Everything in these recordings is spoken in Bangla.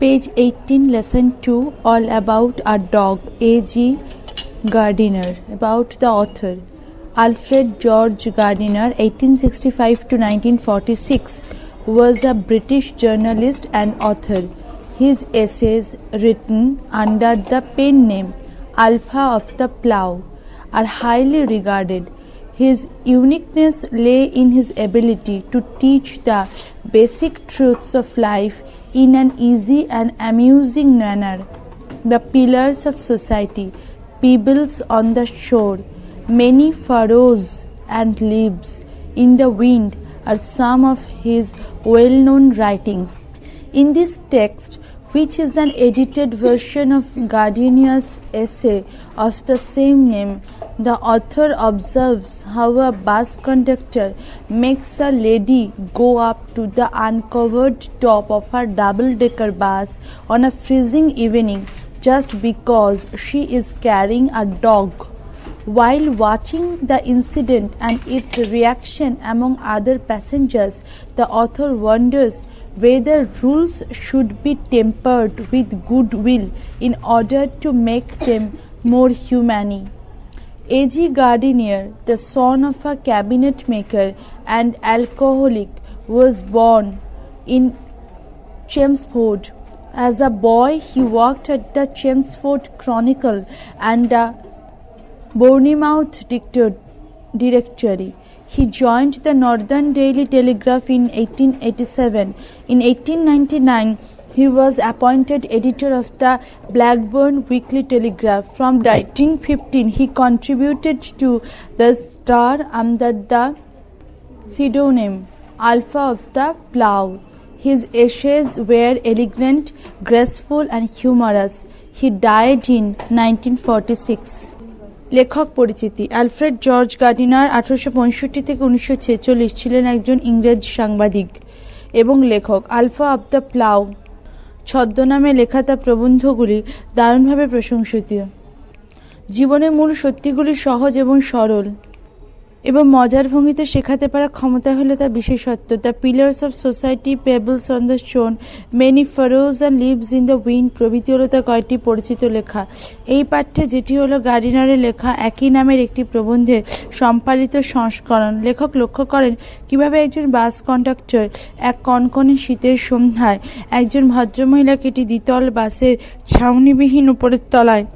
Page 18, Lesson 2, all about a dog. A.G. Gardiner. About the author. Alfred George Gardiner, 1865 to 1946, was a British journalist and author. His essays, written under the pen name Alpha of the Plough, are highly regarded. His uniqueness lay in his ability to teach the basic truths of life in an easy and amusing manner. The pillars of society, pebbles on the shore, many furrows and leaves in the wind are some of his well-known writings. In this text, which is an edited version of Gardiner's essay of the same name, the author observes how a bus conductor makes a lady go up to the uncovered top of a double-decker bus on a freezing evening just because she is carrying a dog. While watching the incident and its reaction among other passengers, the author wonders whether rules should be tempered with goodwill in order to make them more humane. A.G. Gardiner, the son of a cabinet maker and alcoholic, was born in Chelmsford. As a boy, he worked at the Chelmsford Chronicle and the Bournemouth Directory. He joined the Northern Daily Telegraph in 1887. In 1899, he was appointed editor of the Blackburn Weekly Telegraph. From 1915, he contributed to the Star under the pseudonym Alpha of the Plough. His essays were elegant, graceful, and humorous. He died in 1946. লেখক পরিচিতি। আলফ্রেড জর্জ গার্ডিনার 1865 থেকে 1946 ছিলেন একজন ইংরেজ সাংবাদিক এবং লেখক। আলফা অব দ্য প্লাউ ছদ্মনামে লেখা তার প্রবন্ধগুলি দারুণভাবে প্রশংসিত। জীবনের মূল সত্যিগুলি সহজ এবং সরল এবং মজার ভঙ্গিতে শেখাতে পারা ক্ষমতা হলো তার বিশেষত্ব। The Pillars of Society, Pebbles on the Shore, Many Furrows and Leaves in the Wind প্রভৃতি হলো তার কয়েকটি পরিচিত লেখা। এই পাঠ্যে যেটি হলো গার্ডিনারের লেখা একই নামের একটি প্রবন্ধের সম্পাদিত সংস্করণ। লেখক লক্ষ্য করেন কিভাবে একজন বাস কন্ডাক্টর এক কনকনে শীতের সন্ধ্যায় একজন ভদ্রমহিলাকে একটি দ্বিতল বাসের ছাউনিবিহীন উপরের তলায়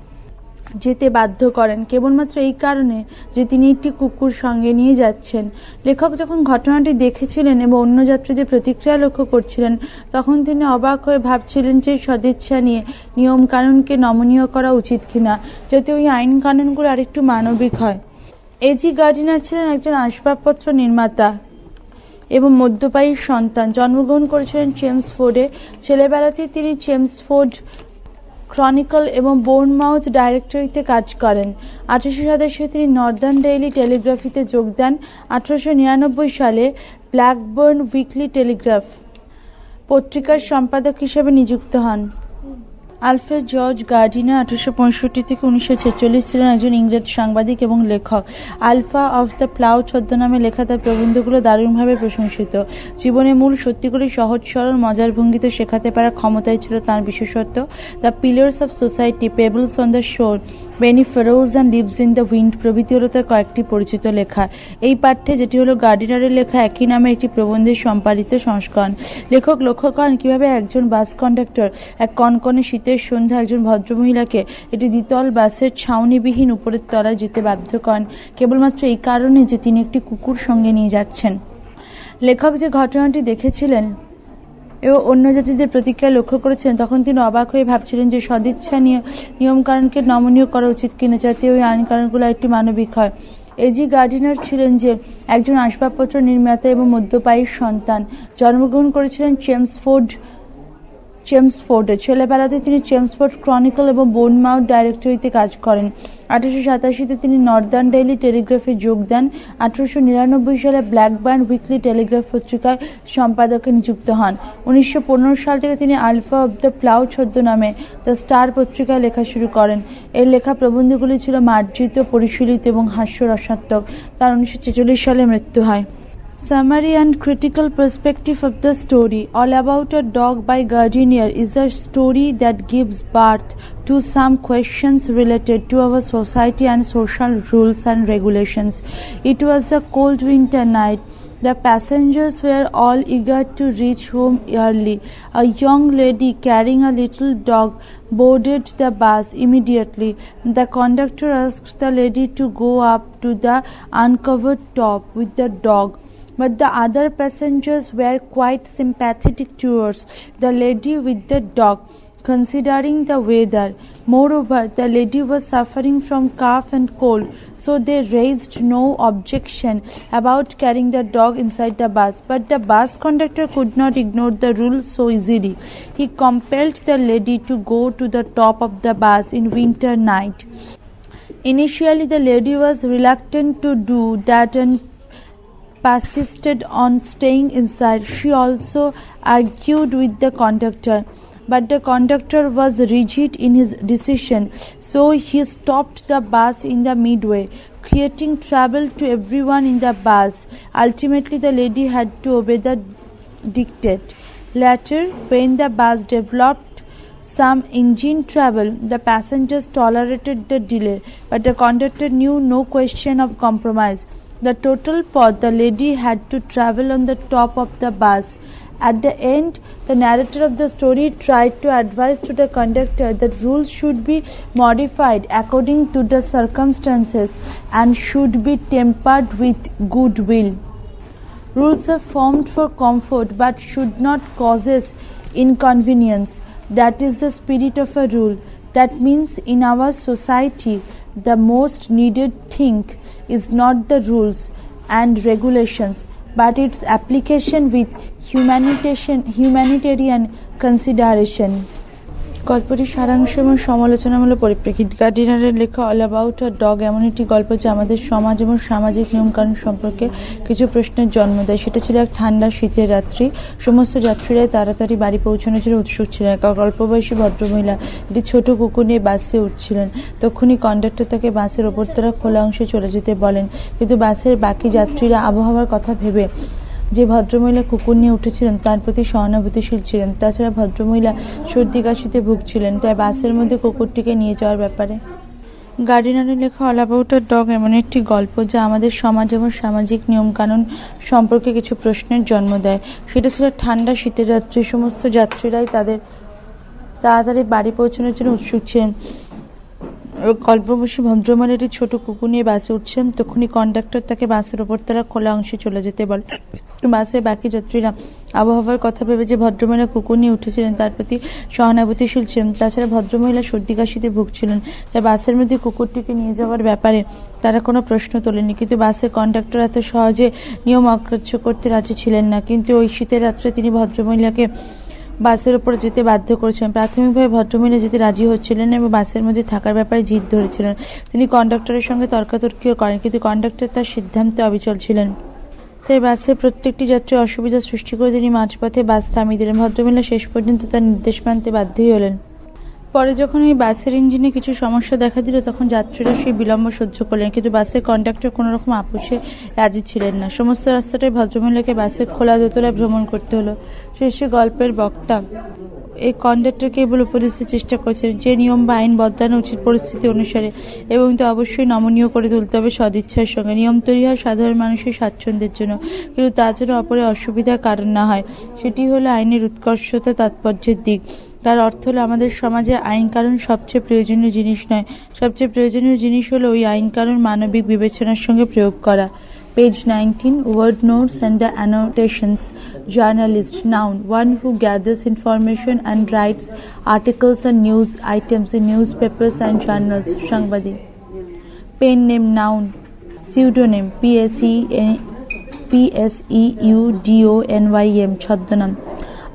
যেতে বাধ্য করেন কেবলমাত্র এই কারণে যে তিনি একটি কুকুর সঙ্গে নিয়ে যাচ্ছেন। লেখক যখন ঘটনাটি দেখেছিলেন এবং অন্য যাত্রীদের প্রতিক্রিয়া লক্ষ্য করছিলেন, তখন তিনি অবাক হয়ে ভাবছিলেন যে সদিচ্ছা নিয়ে নিয়ম কানুনকে নমনীয় করা উচিত কিনা, যাতে ওই আইন কানুনগুলো আরেকটু মানবিক হয়। এজি গার্ডিনার ছিলেন একজন আসবাবপত্র নির্মাতা এবং মধ্যপায়ী সন্তান। জন্মগ্রহণ করেছিলেন চেমসফোর্ডে। ছেলেবেলাতেই তিনি চেমসফোর্ড ক্রনিকল এবং বোর্নমাউথ ডাইরেক্টরিতে কাজ করেন। 1887 তিনি নর্দার্ন ডেইলি টেলিগ্রাফিতে যোগ দেন। 1899 সালে ব্ল্যাকবার্ন উইকলি টেলিগ্রাফ পত্রিকার সম্পাদক হিসেবে নিযুক্ত হন। আলফ্রেড জর্জ গার্ডিনার 1865 থেকে 1946 ছিলেন একজন ইংরেজ সাংবাদিক এবং লেখক। আলফা অফ দ্য প্লাউ ছদ্মনামে লেখা তার প্রবন্ধগুলো দারুণভাবে প্রশংসিত। জীবনের মূল সত্যিগুলি সহজ সরল মজার ভঙ্গিতে শেখাতে পারার ক্ষমতাই ছিল তাঁর বিশেষত্ব। The Pillars of Society, Pebbles on the Shore, Many Furrows and Leaves in the Wind প্রভৃতি হলো তার কয়েকটি পরিচিত লেখা। এই পাঠ্যে যেটি হলো গার্ডিনারের লেখা একই নামে একটি প্রবন্ধের সম্পাদিত সংস্করণ। লেখক লক্ষ্য করেন কিভাবে একজন বাস কন্ডাক্টর এক কনকনে শীতের সন্ধ্যা একজন ভদ্রমহিলাকে একটি দ্বিতল বাসের ছাউনিবিহীন উপরের তলায় যেতে বাধ্য করেন কেবলমাত্র এই কারণে যে তিনি একটি কুকুর সঙ্গে নিয়ে যাচ্ছেন। লেখক যে ঘটনাটি দেখেছিলেন এবং অন্য জাতিদের প্রতিক্রিয়া লক্ষ্য করেছেন, তখন তিনি অবাক হয়ে ভাবছিলেন যে সদিচ্ছা নিয়ে নিয়মকানুনকে নমনীয় করা উচিত কিনা, যাতে ওই আইন কানুনগুলো একটি মানবিক হয়। এজি গার্ডিনার ছিলেন যে একজন আসবাবপত্র নির্মাতা এবং মধ্যপায়ী সন্তান। জন্মগ্রহণ করেছিলেন চেমসফোর্ডে। ছেলেবেলাতে তিনি চেমসফোর্ড ক্রনিকল এবং বোর্নমাউথ ডাইরেক্টরিতে কাজ করেন। 1887 তিনি নর্দার্ন ডেইলি টেলিগ্রাফে যোগ দেন। 1899 সালে ব্ল্যাকবার্ন উইকলি টেলিগ্রাফ পত্রিকার সম্পাদকে নিযুক্ত হন। 1915 সাল থেকে তিনি আলফা অব দ্য প্লাউ ছদ্মনামে দ্য স্টার পত্রিকায় লেখা শুরু করেন। এর লেখা প্রবন্ধগুলি ছিল মার্জিত, পরিশীলিত এবং হাস্যরসাত্মক। তার 1946 সালে মৃত্যু হয়। Summary and critical perspective of the story. All About a Dog by Gardiner is a story that gives birth to some questions related to our society and social rules and regulations. It was a cold winter night. The passengers were all eager to reach home early. A young lady carrying a little dog boarded the bus immediately. The conductor asked the lady to go up to the uncovered top with the dog. But the other passengers were quite sympathetic towards the lady with the dog, considering the weather. Moreover, the lady was suffering from cough and cold, so they raised no objection about carrying the dog inside the bus. But the bus conductor could not ignore the rule so easily. He compelled the lady to go to the top of the bus in winter night. Initially, the lady was reluctant to do that and persisted on staying inside. She also argued with the conductor, but the conductor was rigid in his decision, so he stopped the bus in the midway, creating trouble to everyone in the bus. Ultimately, the lady had to obey the dictate. Later, when the bus developed some engine trouble, the passengers tolerated the delay, but the conductor knew no question of compromise. The total path the lady had to travel on the top of the bus. At the end, the narrator of the story tried to advise to the conductor that rules should be modified according to the circumstances and should be tempered with goodwill. Rules are formed for comfort but should not cause inconvenience. That is the spirit of a rule. That means in our society, the most needed thing is not the rules and regulations, but its application with humanitarian consideration. গল্পটির সারাংশ এবং সমালোচনামূলক পরিপ্রেক্ষিত। গার্ডিনারের লেখা অল অ্যাবাউট আ ডগ এমন একটি গল্প যা আমাদের সমাজ এবং সামাজিক নিয়মকানুন সম্পর্কে কিছু প্রশ্নের জন্ম দেয়। সেটা ছিল এক ঠান্ডা শীতের রাত্রি। সমস্ত যাত্রীরাই তাড়াতাড়ি বাড়ি পৌঁছানোর জন্য উৎসুক ছিলেন। এক অল্পবয়সী ভদ্রমহিলা একটি ছোট কুকুর নিয়ে বাসে উঠছিলেন। তখনই কন্ডাক্টর তাকে বাসের ওপরতলা খোলা অংশে চলে যেতে বলেন, কিন্তু বাসের বাকি যাত্রীরা আবহাওয়ার কথা ভেবে যে ভদ্রমহিলা কুকুর নিয়ে উঠেছিলেন তার প্রতি সহানুভূতিশীল ছিলেন। তাছাড়া ভদ্রমহিলা সর্দি কাশিতে ভুগছিলেন, তাই বাসের মধ্যে কুকুরটিকে নিয়ে যাওয়ার ব্যাপারে গার্ডিনারের লেখা অল অ্যাবাউট আ ডগ এমন একটি গল্প যা আমাদের সমাজ এবং সামাজিক নিয়মকানুন সম্পর্কে কিছু প্রশ্নের জন্ম দেয়। সেটা ছিল ঠান্ডা শীতের রাত্রি। সমস্ত যাত্রীরাই তাদের তাড়াতাড়ি বাড়ি পৌঁছানোর জন্য উৎসুক ছিলেন। অল্পবয়সী ভদ্রমহিলাটি ছোট কুকুর নিয়ে বাসে উঠছেন। তখনই কন্ডাক্টর তাকে বাসের ওপরতলা খোলা অংশে চলে যেতে বলে। বাসের বাকি যাত্রীরা আবহাওয়ার কথা ভেবে যে ভদ্রমহিলা কুকুর নিয়ে উঠেছিলেন তার প্রতি সহানুভূতিশীল ছিলেন। তাছাড়া ভদ্রমহিলা সর্দি কাশিতে ভুগছিলেন, তাই বাসের মধ্যে কুকুরটিকে নিয়ে যাওয়ার ব্যাপারে তারা কোনো প্রশ্ন তোলেনি। কিন্তু বাসের কন্ডাক্টর এত সহজে নিয়ম অগ্রাহ্য করতে রাজি ছিলেন না। কিন্তু ওই শীতের রাত্রে তিনি ভদ্রমহিলাকে বাসের উপরে যেতে বাধ্য করেছিলেন। প্রাথমিকভাবে ভদ্রমহিলা যেতে রাজি হচ্ছিলেন এবং বাসের মধ্যে থাকার ব্যাপারে জিদ ধরেছিলেন। তিনি কন্ডাক্টরের সঙ্গে তর্কাতর্কিও করেন, কিন্তু কন্ডাক্টর তার সিদ্ধান্তে অবিচল ছিলেন। তাই বাসের প্রত্যেকটি যাত্রী অসুবিধা সৃষ্টি করে তিনি মাঝপথে বাস থামিয়ে দিলেন। ভদ্রমহিলা শেষ পর্যন্ত তার নির্দেশ মানতে বাধ্যই হলেন। পরে যখন ওই বাসের ইঞ্জিনে কিছু সমস্যা দেখা দিল তখন যাত্রীরা সেই বিলম্ব সহ্য করলেন, কিন্তু বাসের কন্ডাক্টর কোনো রকম আপোষে রাজি ছিলেন না। সমস্ত রাস্তাটাই ভদ্রমহিলাকে বাসের খোলা দোতলায় ভ্রমণ করতে হলো। শেষে গল্পের বক্তা এই কন্ডাক্টরকে কেবল উপদেশ দেওয়ার চেষ্টা করেছেন যে নিয়ম বা আইন বদলানো উচিত পরিস্থিতি অনুসারে, এবং তা অবশ্যই নমনীয় করে তুলতে হবে সদিচ্ছার সঙ্গে। নিয়ম তৈরি হয় সাধারণ মানুষের স্বাচ্ছন্দ্যের জন্য, কিন্তু তা যেন অপরের অসুবিধার কারণ না হয়। সেটি হলো আইনের উৎকর্ষতা তাৎপর্যের দিক। তার অর্থ হলো আমাদের সমাজে আইন কানুন সবচেয়ে প্রয়োজনীয় জিনিস নয়, সবচেয়ে প্রয়োজনীয় জিনিস হলো ওই আইন কানুন মানবিক বিবেচনার সঙ্গে প্রয়োগ করা। Page 19, word notes and the annotations. Journalist, noun, one who gathers information and writes articles and news items in newspapers and journals. Sangbadi. Pen name, noun. Pseudonym, Pseudonym, ছদ্মনাম।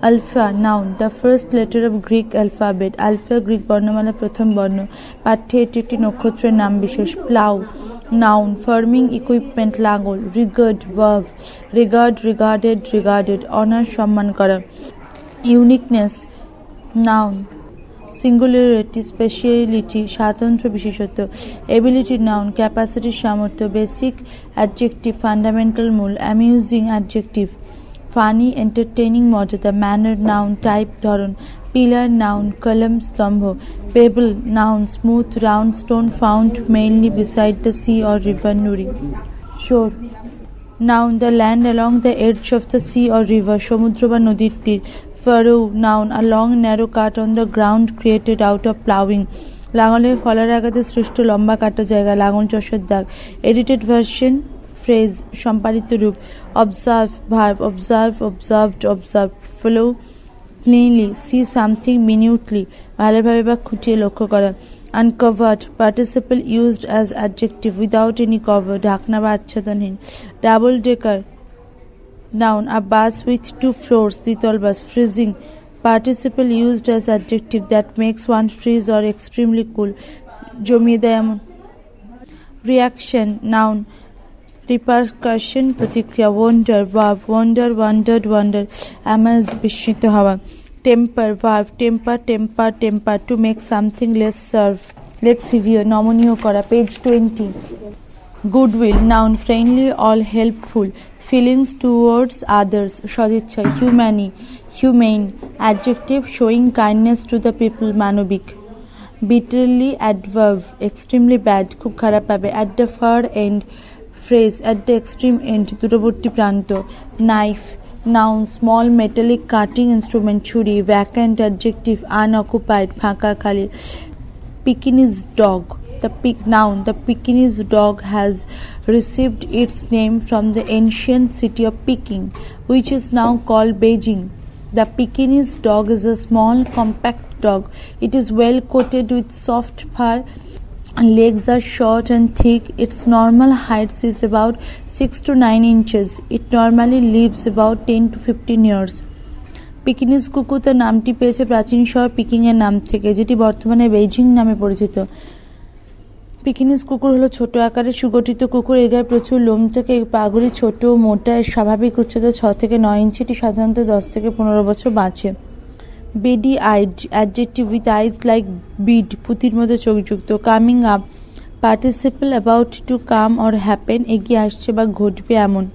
Alpha, noun, the first letter of Greek alphabet. Alpha Greek বর্ণমালা প্রথম বর্ণ। পাঠ্যে এটি একটি নক্ষত্রের নাম বিশেষ। Plow, noun, forming equipment, লাঙল। Regard, verb, regard, regarded, regarded, honor, সম্মান করা। Uniqueness, noun, সিঙ্গুলারিটি স্পেশালিটি স্বাতন্ত্র্য বিশেষত্ব, এবিলিটি নাউন ক্যাপাসিটি সামর্থ্য, বেসিক অ্যাডজেক্টিভ ফান্ডামেন্টাল মূল, অ্যামিউজিং অ্যাডজেক্টিভ ফানি এন্টারটেইনিং মর্যাদা, ম্যানার নাউন টাইপ ধরন, পিলার নাউন কলম স্তম্ভ, pebble noun smooth round stone found mainly beside the sea or river নুরি, shore noun the land along the edge of the sea or river, সমুদ্র বা নদীর তীর, furrow noun a long narrow cut on the ground created out of ploughing, লাঙলের ফলার আঘাতে সৃষ্ট লম্বা কাটা জায়গা, লাঙল চষার দাগ, edited version ফ্রেজ সম্পাদিত রূপ, observe verb observe observed observed, follow cleanly see something minutely ভালোভাবে বা খুঁটিয়ে লক্ষ্য করা, uncovered participle used as adjective without any cover ঢাকনা বা আচ্ছাদনহীন, double decker noun a bus with 2 floors দ্বিতল বাস, freezing participle used as adjective that makes one freeze or extremely cool জমিয়ে দেয় এমন, reaction noun repercussion প্রতিক্রিয়া, wonder verb wonder wondered wonder amaze বিস্মিত হওয়া, temper verb temper temper temper to make something less severe নমনীয় করা, page 20, goodwill noun friendly or helpful, feelings towards others সদিচ্ছা, humane adjective showing kindness to the people মানবিক, bitterly adverb extremely bad খুব খারাপ পাবে, at the far end phrase at the extreme end দূরবর্তী প্রান্ত, knife noun small metallic cutting instrument ছুরি, vacant adjective unoccupied ফাঁকা খালি, Pekingese dog noun the Pekingese dog has received its name from the ancient city of Peking which is now called Beijing. The Pekingese dog is a small compact dog. It is well coated with soft fur. Legs are short and thick. Its normal height is about 6 to 9 inches. It normally lives about 10 to 15 years. পিকিনিজ কুকুর তার নামটি পেয়েছে প্রাচীন শহর পিকিং এর নাম থেকে, যেটি বর্তমানে বেইজিং নামে পরিচিত। পিকিনিজ কুকুর হলো ছোট আকারের সুগঠিত কুকুর। এর গায়ে প্রচুর লোম থাকে, পাগুলি ছোট মোটা। এর স্বাভাবিক উচ্চতা 6 থেকে 9 ইঞ্চি। এটি সাধারণত 10 থেকে 15 বছর বাঁচে। Beady eyed adjective with eyes like bead পুঁতির মতো চোখযুক্ত। Coming up participle about to come or happen এগিয়ে আসছে বা ঘটবে এমন।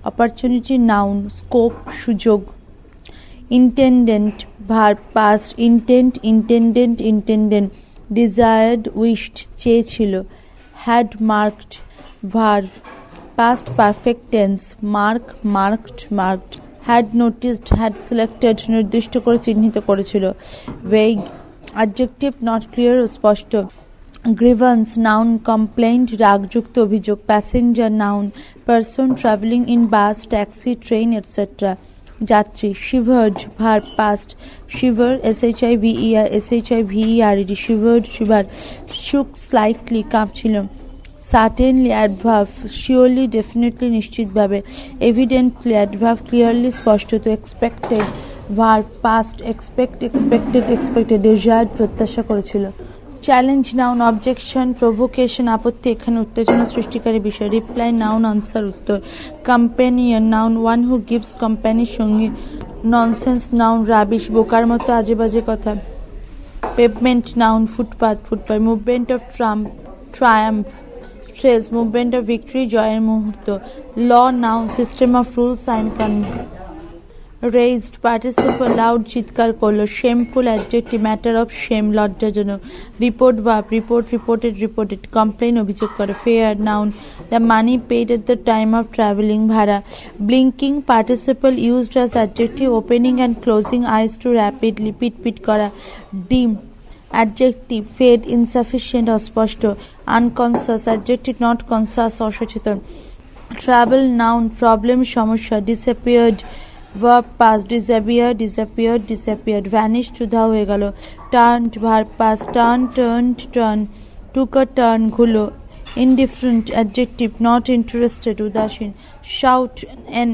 অপরচুনিটি নাউন স্কোপ সুযোগ। Intended verb past intended desired wished চেয়েছিল। Had marked verb past perfect tense marked. Had noticed had selected নির্দিষ্ট করে চিহ্নিত করেছিল। ভেগ অ্যাডজেক্টিভ নট ক্লিয়ার স্পষ্ট। গ্রিভান্স নাউন কমপ্লেইন্ট রাগযুক্ত অভিযোগ। Passenger noun person travelling in bus taxi train etcetera. যাত্রী। Shivered verb past shiver SHIVER shivered shiver. Shook slightly কাঁপছিল। সার্টেনলি অ্যাডভার্ব শিওরলি ডেফিনেটলি নিশ্চিতভাবে। এভিডেন্টলি অ্যাডভার্ব ক্লিয়ারলি স্পষ্টত। Expected verb past expected desired প্রত্যাশা করেছিল। চ্যালেঞ্জ নাউন অবজেকশন প্রভোকেশন আপত্তি এখানে উত্তেজনা সৃষ্টিকারী বিষয়। রিপ্লাই নাউন আনসার উত্তর। Companion noun one who gives company সঙ্গী। ননসেন্স নাউন রাবিশ বোকার মতো আজে বাজে কথা। Pavement noun footpath. Movement of triumph phrase movement of victory জয়ের মুহূর্ত। Law noun system of rules আইন কানুন। রেইজড পার্টিসিপল লাউড চিৎকার করলো। Shameful adjective matter of shame লজ্জাজনক। Report verb reported. কমপ্লেইন অভিযোগ করে। Fare noun the money paid at the time of travelling ভাড়া। Blinking participle used as adjective opening and closing eyes too rapidly পিট করা। ডিম অ্যাডজেক্টিভ ফেড ইনসাফিসিয়েন্ট অস্পষ্ট। আনকনসাস অ্যাডজেক্টিভ নট কনসাস অসচেতন। ট্রাভেল নাউন প্রবলেম সমস্যা। Disappeared verb past disappeared. Vanished উধাও হয়ে গেল। Turned verb past turn. Took a turn ঘুলো। ইনডিফারেন্ট অ্যাডজেক্টিভ নট ইন্টারেস্টেড উদাসীন। Shout an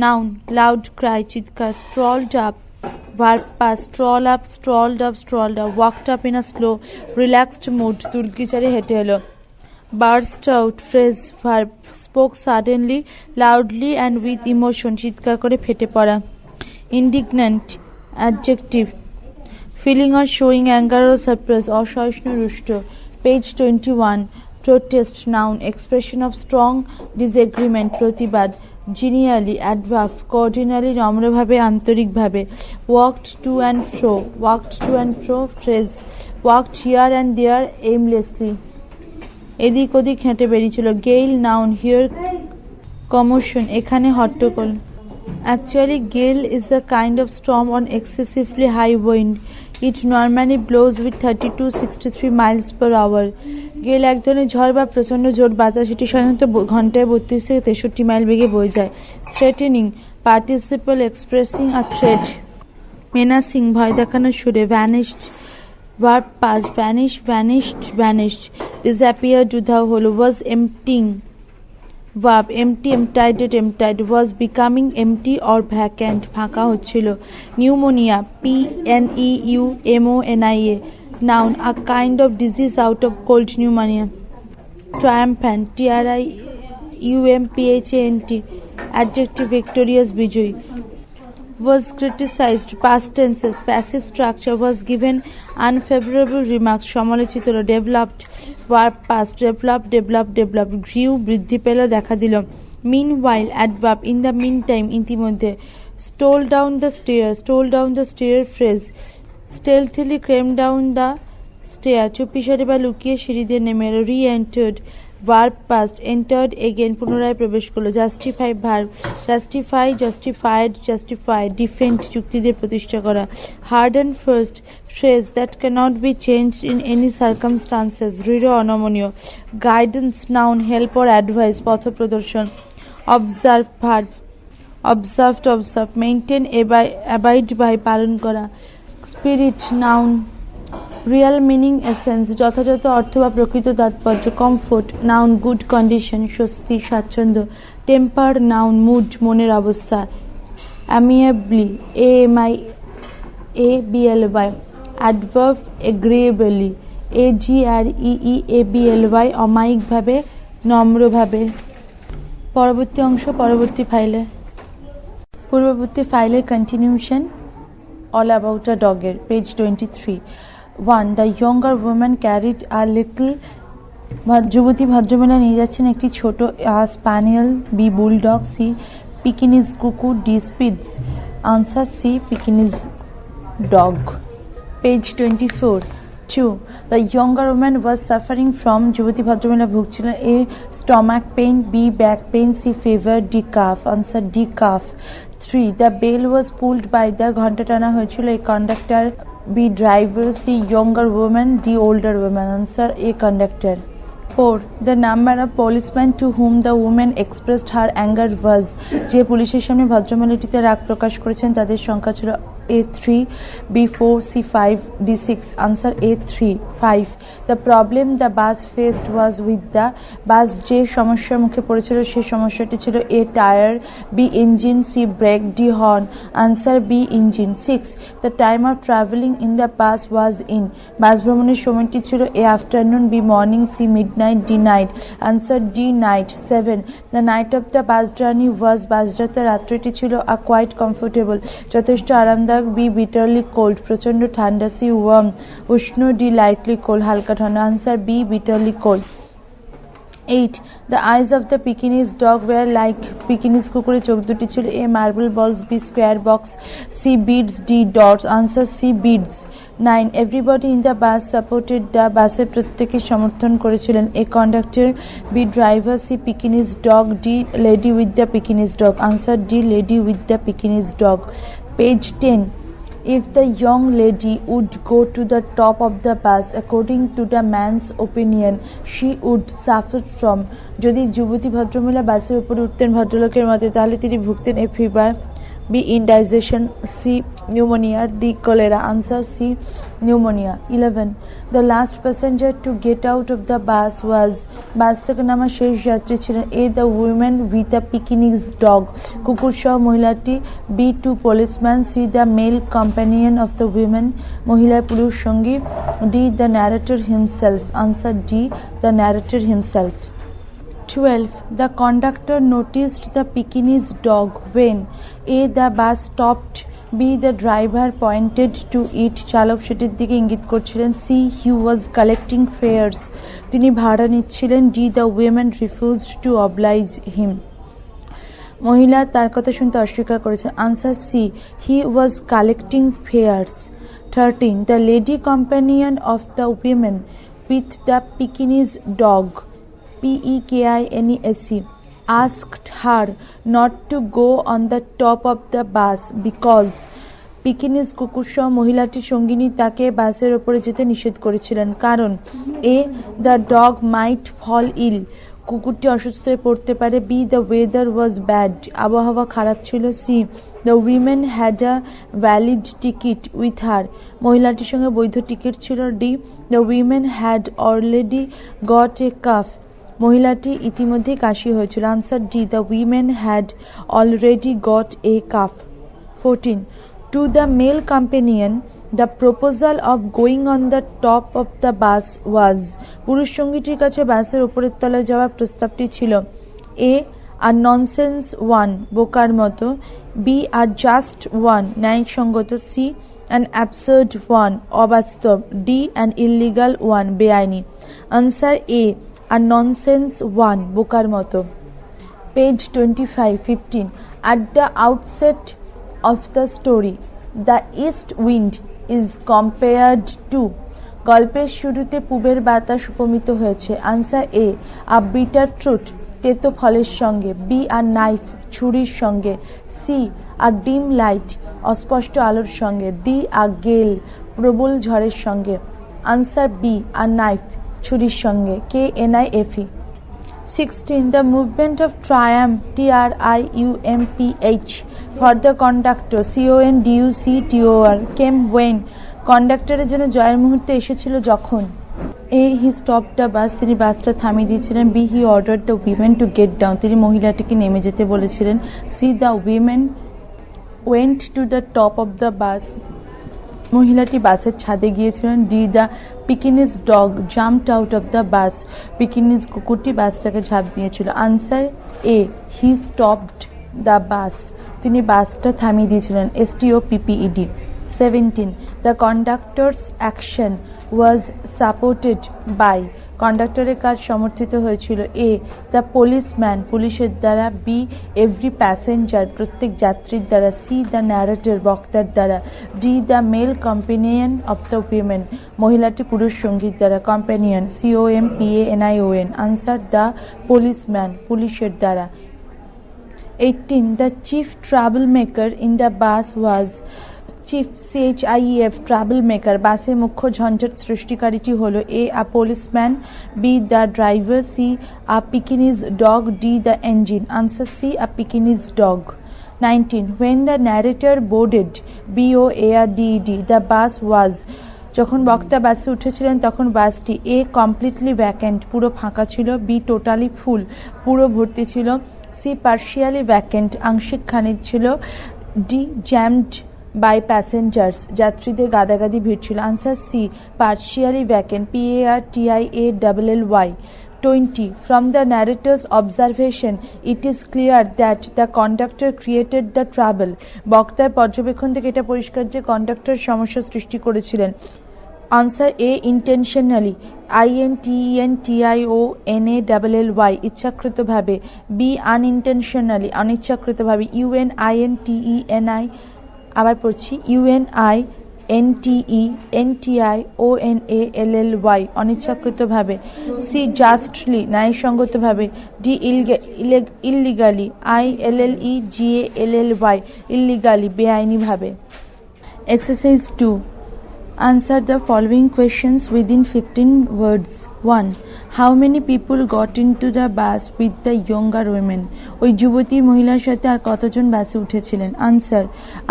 noun loud cry চিৎকার। Strolled up verb past strolled up. Walked up in a slow relaxed mood তুর্কিচারে হেঁটে এলো। Burst out phrase verb spoke suddenly loudly and with emotion চিৎকার করে ফেটে পড়া। Indignant adjective feeling or showing anger or surprise, অসহিষ্ণু রুষ্ট। page 21, protest, noun, expression of strong disagreement, প্রতিবাদ। genially, adverb, cordially, নম্রভাবে, আন্তরিকভাবে। walked to and fro, phrase, walked here and there aimlessly, এদিক ওদিক হেঁটে বেরিয়েছিল। gale, noun, here commotion, এখানে হট্টগোল। Actually, gale is a kind of storm on excessively high wind. It normally blows with 30 to 63 miles per hour. গেল এক ধরনের ঝড় বা প্রচণ্ড জোর বাতাস, এটি সাধারণত ঘন্টায় 32 থেকে 63 মাইল বেগে বয়ে যায়। Threatening, participle expressing a threat. Menacing, ভয় দেখানোর সুরে। Vanished, verb past, vanish, vanished, vanished. Disappeared, উধাও হলো। Was emptying, verb, empty, emptied, emptied, was becoming empty or vacant, ফাঁকা হচ্ছিল। pneumonia, pneumonia, noun, a kind of disease out of cold, pneumonia। triumphant, triumphant, adjective, victorious, বিজয়ী। was criticized, past tenses, passive structure, was given unfavorable remarks, সমালোচিত হলো। developed, verb past, developed, grew, বৃদ্ধি পেল, দেখা দিল। meanwhile, adverb, in the meantime, ইতিমধ্যে। stole down the stair, phrase, stealthily came down the stair, চুপিসারে বা লুকিয়ে সিঁড়ি দিয়ে নেমে এলো। re-entered, verb past, entered again, পুনরায় প্রবেশ করলো। justify, verb, justify, justified, justified, defend, যুক্তি দিয়ে প্রতিষ্ঠা করা। hard and first, phrase that cannot be changed in any circumstances, দৃঢ়, অনমনীয়। guidance, noun, help or advice, পথ প্রদর্শন। observe, verb, observed, observe, maintain, abide by, পালন করা। spirit, noun, Real meaning, essence, যথাযথ অর্থ বা প্রকৃত তাৎপর্য। কমফোর্ট, নাউন, গুড কন্ডিশন, স্বস্তি, স্বাচ্ছন্দ্য। টেম্পার, নাউন, মুড, মনের অবস্থা। অ্যামিয়েবলি, AMIABLY, অ্যাডভার্ব, এগ্রিয়েবলি, AGREEABLY, অমায়িকভাবে, নম্রভাবে। পরবর্তী অংশ পরবর্তী ফাইলে। পূর্ববর্তী ফাইলের continuation, all about a dog, page 23. 1. The younger woman carried a little, যুবতী ভদ্রমহিলা নিয়ে যাচ্ছেন একটি ছোট spaniel. B. bulldog, C. Pekingese কুকুর, D. Spitz, answer C. Pekingese dog, page 24. 2. The younger woman was suffering from, যুবতী ভদ্রমহিলা ভুগছিলেন A. stomach pain, B. back pain, C. fever, D. cough, answer D. cough. 3. The bell was pulled by the, ঘন্টা টানা হয়েছিল A. conductor, B. driver, C. younger woman, D. older woman, answer A. conductor. 4. The number of policemen to whom the woman expressed her anger was, যে পুলিশের সামনে ভদ্রমহিলাটিতে রাগ প্রকাশ করেছেন তাদের সংখ্যা ছিল A3, B4, C5, D6, answer A3. 5. The problem the bus faced was with the, বাস যে সমস্যার মুখে পড়েছিল সেই সমস্যাটি ছিল A. Tyre, B. Engine, C. Brake, D. Horn, answer B. Engine. 6. The time of traveling in the bus was in, বাস ভ্রমণের সময়টি ছিল A. afternoon, B. morning, C. midnight, D. night, answer D. night. 7. The night of the bus journey was, বাস যাত্রার রাত্রিটি ছিল A. quite comfortable, যথেষ্ট আরামদায়ক, B. bitterly cold, প্রচন্ড ঠান্ডা, C. warm, উষ্ণ, D. lightly cold, হালকা ঠান্ডা, answer B. bitterly cold. 8. The eyes of the Pekingese dog were like, Pekingese কুকুরের চোখ দুটি ছিল A. marble balls, B. square box, C. beads, D. dots, answer C. beads. 9. Everybody in the bus supported the, বাসের প্রত্যেকে সমর্থন করেছিলেন A. conductor, B. driver, C. Pekingese dog, D. lady with the Pekingese dog, answer D. lady with the Pekingese dog. Page 10. If the young lady would go to the top of the bus, according to the man's opinion, she would suffer from, যদি যুবতী ভদ্রমহিলা বাসের উপরে উঠতেন ভদ্রলোকের মতে তাহলে তিনি ভুগতেন A. fever, B. indigestion, C. pneumonia, D. cholera, answer C. pneumonia. 11. The last passenger to get out of the bus was, বাস থেকে নামা শেষ যাত্রী ছিলেন A. the woman with a Pekingese dog, কুকুর সহ মহিলাটি, B. two policemen, C. the male companion of the women, মহিলার পুরুষ সঙ্গী, D. the narrator himself, answer D. the narrator himself. 12. The conductor noticed the Pekingese dog when A. the bus stopped B the driver pointed to it, চালক সেটির দিকে ইঙ্গিত করছিলেন। C he was collecting fares, তিনি ভাড়া নিচ্ছিলেন। D the women refused to oblige him, মহিলা তার কথা শুনতে অস্বীকার করেছে। Answer C, he was collecting fares. 13. The lady companion of the women with the Pekingese dog, P-E-K-I-N-E-S-E, asked her not to go on the top of the bus because পিকিনিজ কুকুর সহ মহিলাটির সঙ্গিনী তাকে বাসের ওপরে যেতে নিষেধ করেছিলেন, কারণ এ দ্য ডগ মাইট ফল ইল, কুকুরটি অসুস্থ হয়ে পড়তে পারে। B the weather was bad, আবহাওয়া খারাপ ছিল। C the women had a valid ticket with her, মহিলাটির সঙ্গে বৈধ টিকিট ছিল। D the women had already got a cough, মহিলাটি ইতিমধ্যেই কাশি হয়েছিল। Answer D, the women had already got a cough. 14. To the male companion, the proposal of going on the top of the bus was, পুরুষ সঙ্গীটির কাছে বাসের উপরের তলায় যাওয়ার প্রস্তাবটি ছিল। এ আর ননসেন্স ওয়ান, বোকার মতো। বি আর জাস্ট ওয়ান, ন্যায়সঙ্গত। সি অ্যান অ্যাবসার্ড ওয়ান, অবাস্তব। ডি অ্যান ইললিগাল ওয়ান, বেআইনি। আনসার এ আর ননসেন্স ওয়ান, বোকার মতো। Page 25, 15. At the outset of the story, the east wind is compared to, গল্পের শুরুতে পূবের বাতাস উপমিত হয়েছে। আনসার এ আ বিটার ফ্রুট, তেতো ফলের সঙ্গে। বি আর নাইফ, ছুরির সঙ্গে। সি আর ডিম লাইট, অস্পষ্ট আলোর সঙ্গে। ডি আর গেল, প্রবল ঝড়ের সঙ্গে। আনসার বি আর নাইফ, ছুরির সঙ্গে। KNIFE। 16. The movement of triumph, TRIUMPH, for the conductor, CONDUCTOR, came when, কন্ডাক্টরের জন্য জয়ের মুহূর্তে এসেছিল যখন। এ হি স্টপ দ্য বাস, তিনি বাসটা থামিয়ে দিয়েছিলেন। B he order the women to get down, তিনি মহিলাটিকে নেমে যেতে বলেছিলেন। C the women went to the top of the bus, মহিলাটি বাসের ছাদে গিয়েছিলেন। D the Pekinese dog jumped out of the bus, Pekinese কুকুরটি বাস থেকে ঝাঁপ দিয়েছিল। Answer A he stopped the bus, তিনি বাসটা থামিয়ে দিয়েছিলেন। STOPPED। 17. The conductor's action was supported by, কন্ডাক্টরের কাজ সমর্থিত হয়েছিল। এ দ্য পুলিশম্যান, পুলিশের দ্বারা। বি এভরি প্যাসেঞ্জার, প্রত্যেক যাত্রীর দ্বারা। সি দ্য ন্যারেটর, বক্তার দ্বারা। D the male companion of the women, মহিলাটি পুরুষ সঙ্গীর দ্বারা। Companion, COMPANION। Answer the policeman, পুলিশের দ্বারা। 18. The chief troublemaker in the bus was, chief CHIEF, trouble maker, বাসে মুখ্য ঝঞ্ঝট সৃষ্টিকারীটি হলো। A a policeman. B the driver. C a Pekinese dog. D the engine. Answer C a Pekinese dog. 19. When the narrator boarded, BOARDED, the bus was, যখন বক্তা বাসে উঠেছিলেন তখন বাসটি। এ কমপ্লিটলি ভ্যাকেন্ট, পুরো ফাঁকা ছিল। বি টোটালি ফুল, পুরো ভর্তি ছিল। সি পার্শিয়ালি ভ্যাকেন্ট, আংশিক খানিক ছিল। ডি জ্যামড বাই প্যাসেঞ্জার্স, যাত্রীদের গাদাগাদি ভিড় ছিল। Answer C partially vacant, PARTIALLY। 20. From the narrator's observation, it is clear that the conductor created the trouble, বক্তার পর্যবেক্ষণ থেকে এটা পরিষ্কার যে কন্ডাক্টর সমস্যা সৃষ্টি করেছিলেন। আনসার এ ইন্টেনশনালি, INTENTIONALLY, ইচ্ছাকৃতভাবে। বি আনইন্টেনশনালি, অনিচ্ছাকৃতভাবে। UNINTENI, আবার পড়ছি, UNINTENTIONALLY, অনিচ্ছাকৃতভাবে। সি জাস্টলি, ন্যায়সঙ্গতভাবে। ডি ইললিগালি, ILLEGALLY, ইললিগালি, বেআইনিভাবে। Exercise 2. Answer the following questions within 15 words. 1. How many people got into the bus with the younger women? ওই যুবতী মহিলার সাথে আর কতজন বাসে উঠেছিলেন? Answer.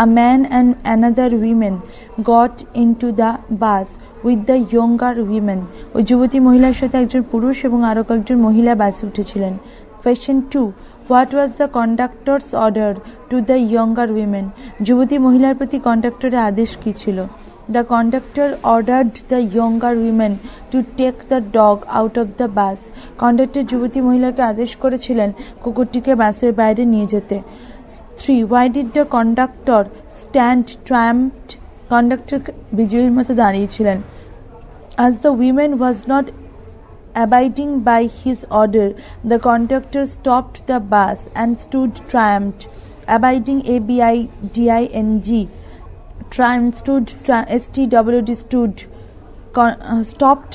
A man and another woman got into the bus with the younger women. ওই যুবতী মহিলার সাথে একজন পুরুষ এবং আরো কয়েকজন মহিলা বাসে উঠেছিলেন। Question 2. What was the conductor's order to the younger women? যুবতী মহিলার প্রতি কন্ডাক্টরের আদেশ কি ছিল? The conductor ordered the younger women to take the dog out of the bus. Conductor যুবতী মহিলাকে আদেশ করেছিলেন কুকুরটিকে বাসের বাইরে নিয়ে যেতে। 3. Why did the conductor stand triumphed? Conductor বিজয়ীর মতো দাঁড়িয়েছিলেন. As the woman was not abiding by his order, the conductor stopped the bus and stood triumphed. Abiding, abiding, triumph, stood, stwd, stood, stopped, stopped.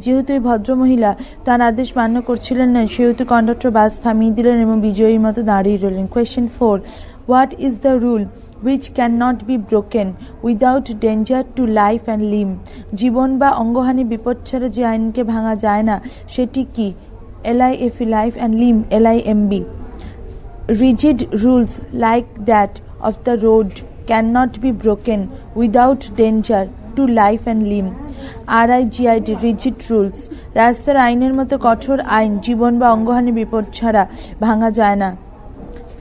যেহেতু এই ভদ্রমহিলা তার আদেশ মান্য করছিলেন না, সেহেতু কন্ডাক্টর বাস থামিয়ে দিলেন এবং বিজয়ীর মতো দাঁড়িয়ে রইলেন. Question 4. What is the rule which cannot be broken without danger to life and limb? জীবন বা অঙ্গহানি বিপদ ছাড়া যে আইনকে ভাঙা যায় না সেটি কি? LIF, life, and limb, LIMB. Rigid rules like that of the road cannot be broken without danger to life and limb. RIGID, rigid rules. রাস্তার আইনের মতো কঠোর আইন জীবন বা অঙ্গহানি বিপদ ছাড়া ভাঙা যায় না.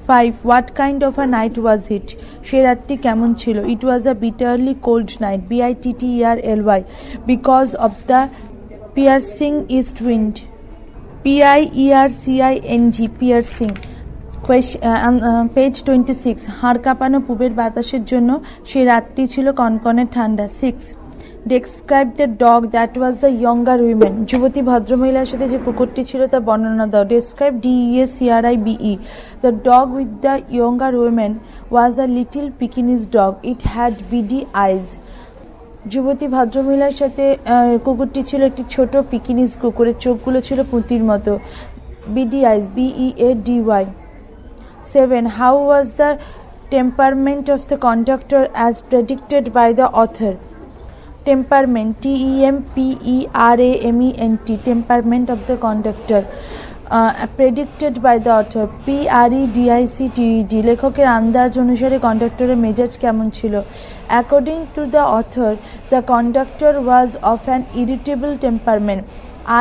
5. What kind of a night was it? সে রাতটি কেমন ছিল? It was a bitterly cold night, BITTERLY, because of the piercing east wind, PIERCING, piercing. Page 26. হাড় কাঁপানো পূবের বাতাসের জন্য সে রাতটি ছিল কনকনে ঠান্ডা. 6. Describe the dog that was the younger woman. যুবতী ভদ্রমহিলার সাথে যে কুকুরটি ছিল তা বর্ণনা দাও. Describe, DESCRIBE. The dog with the younger woman was a little Pekingese dog. It had beady eyes. যুবতী ভদ্রমহিলার সাথে কুকুরটি ছিল একটি ছোট পিকিনিজ কুকুরের চোখগুলো ছিল পুঁতির মতো. beady eyes, BEADY. 7. How was the temperament of the conductor as predicted by the author? Temperament, TEMPERAMENT, temperament of the conductor. Predicted by the author, PREDICTED. লেখকের আন্দাজ অনুসারে কন্ডাক্টরের মেজাজ কেমন ছিল? According to the author, the conductor was of an irritable temperament,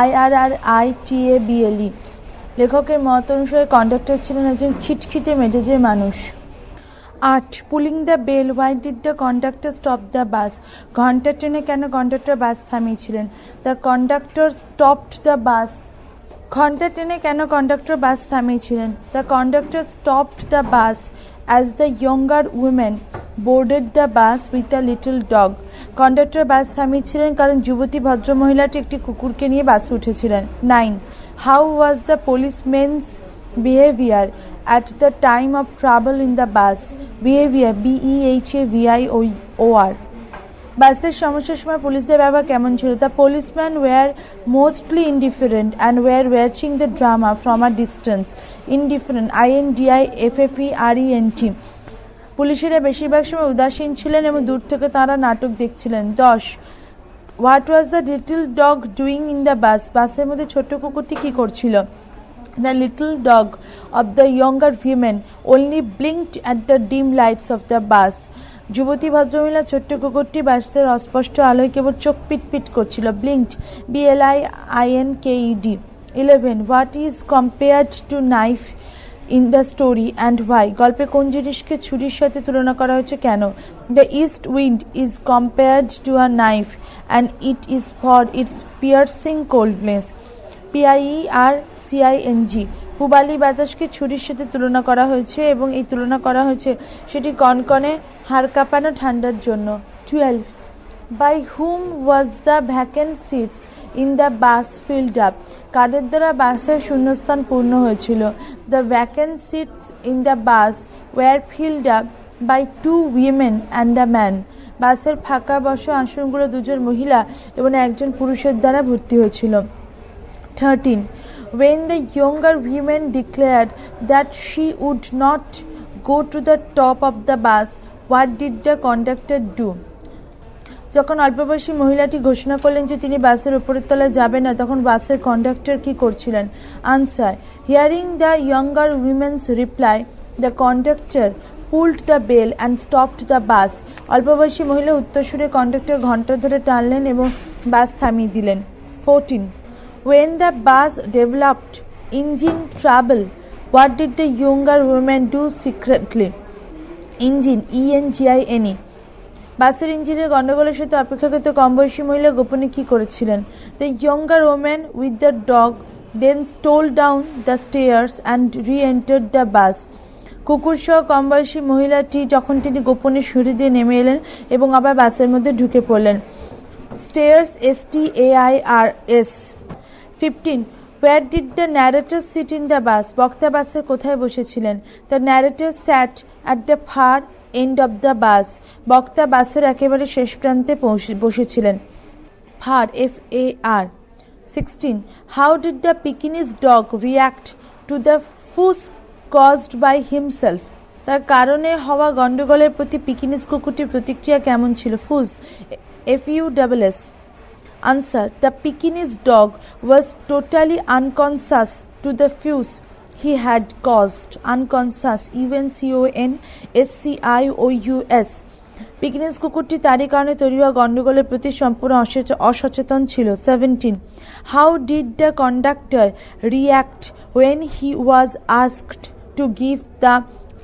IRRITABLE. লেখকের মত অনুসারে কন্ডাক্টর ছিলেন একজন খিটখিটে মেজাজের মানুষ. 8. Pulling the bell, why did the conductor stop the bus? ঘন্টা টেনে কেন কন্ডাক্টর বাস থামিয়েছিলেন? The conductor stopped the bus. ঘন্টা টেনে কেন কন্ডাক্টর বাস থামিয়েছিলেন? The conductor stopped the bus as the younger woman boarded the bus with a little dog. Conductor বাস থামিয়েছিলেন কারণ যুবতী ভদ্রমহিলাটি একটি কুকুরকে নিয়ে বাসে উঠেছিলেন. 9. How was the policeman's behavior at the time of trouble in the bus? Behavior, BEHAVIOR. বাসের সমস্যার সময় পুলিশদের ব্যবহার কেমন ছিল? The policemen were mostly indifferent and were watching the drama from a distance. Indifferent, INDIFFERENT. পুলিশেরা বেশিরভাগ সময় উদাসীন ছিলেন এবং দূর থেকে তারা নাটক দেখছিলেন. 10. What was the little dog doing in the bus? বাসের মধ্যে ছোট্ট কুকুরটি কি করছিল? The little dog of the younger woman only blinked at the dim lights of the bus. যুবতী ভদ্রমহিলা ছোট্ট কুকুরটি বাসের অস্পষ্ট আলোয় কেবল চোখ পিটপিট করছিল. Blinked, BLINKED. 11. What is compared to knife in the story and why? গল্পে কোন জিনিসকে ছুরির সাথে তুলনা করা হয়েছে কেন? The east wind is compared to a knife and it is for its piercing coldness, PIERCING. পূবালি বাতাসকে ছুরির সাথে তুলনা করা হয়েছে এবং এই তুলনা করা হয়েছে সেটি কনকনে হাড় কাঁপানো ঠান্ডার জন্য. 12. By whom was the vacant seats in the bus filled up? কাদের দ্বারা বাসের শূন্যস্থান পূর্ণ হয়েছিল? The vacant seats in the bus were filled up by 2 women and a man. বাসের ফাঁকা বসা আসনগুলো দুজন মহিলা এবং একজন পুরুষের দ্বারা ভর্তি হয়েছিল. 13. When the younger woman declared that she would not go to the top of the bus, what did the conductor do? যখন অল্পবয়সী মহিলাটি ঘোষণা করলেন যে তিনি বাসের উপরের তলায় যাবেন না, তখন বাসের কন্ডাক্টর কি করছিলেন? Answer, hearing the younger women's reply, the conductor pulled the bell and stopped the bus. অল্পবয়সী মহিলা উত্তরসূরে কন্ডাক্টর ঘন্টা ধরে টানলেন এবং বাস থামিয়ে দিলেন. 14. When the bus developed engine trouble, what did the younger woman do secretly? Engine, ENGINE. বাসের ইঞ্জিনের গন্ডগোলের সাথে অপেক্ষাকৃত কম বয়সী মহিলা গোপনে কি করেছিলেন? The younger woman with the dog then stole down the stairs and re-entered the bus. কুকুরসহ কম বয়সী মহিলাটি যখন তিনি গোপনে সিঁড়ি দিয়ে নেমে এলেন এবং আবার বাসের মধ্যে ঢুকে পড়লেন। Stairs, STAIRS। 15. Where did the narrator sit in the bus? বক্তা বাসের কোথায় বসেছিলেন? The narrator sat at the far end of the bus. বক্তা বাসের একেবারে শেষ প্রান্তে বসেছিলেন। Far, FAR। 16. How did the Pekingese dog react to the fuss caused by himself? তার কারণে হওয়া গন্ডগোলের প্রতি পিকিনিজ কুকুরটির প্রতিক্রিয়া কেমন ছিল? ফুস, FUSS। Answer. The Pekingese dog was totally unconscious to the fuss he had caused. Unconscious, UNCONSCIOUS। পিকিনিজ কুকুরটি তারই কারণে তৈরি হওয়া গন্ডগোলের প্রতি সম্পূর্ণ অসচেতন ছিল। 17. How did the conductor react when he was asked to give the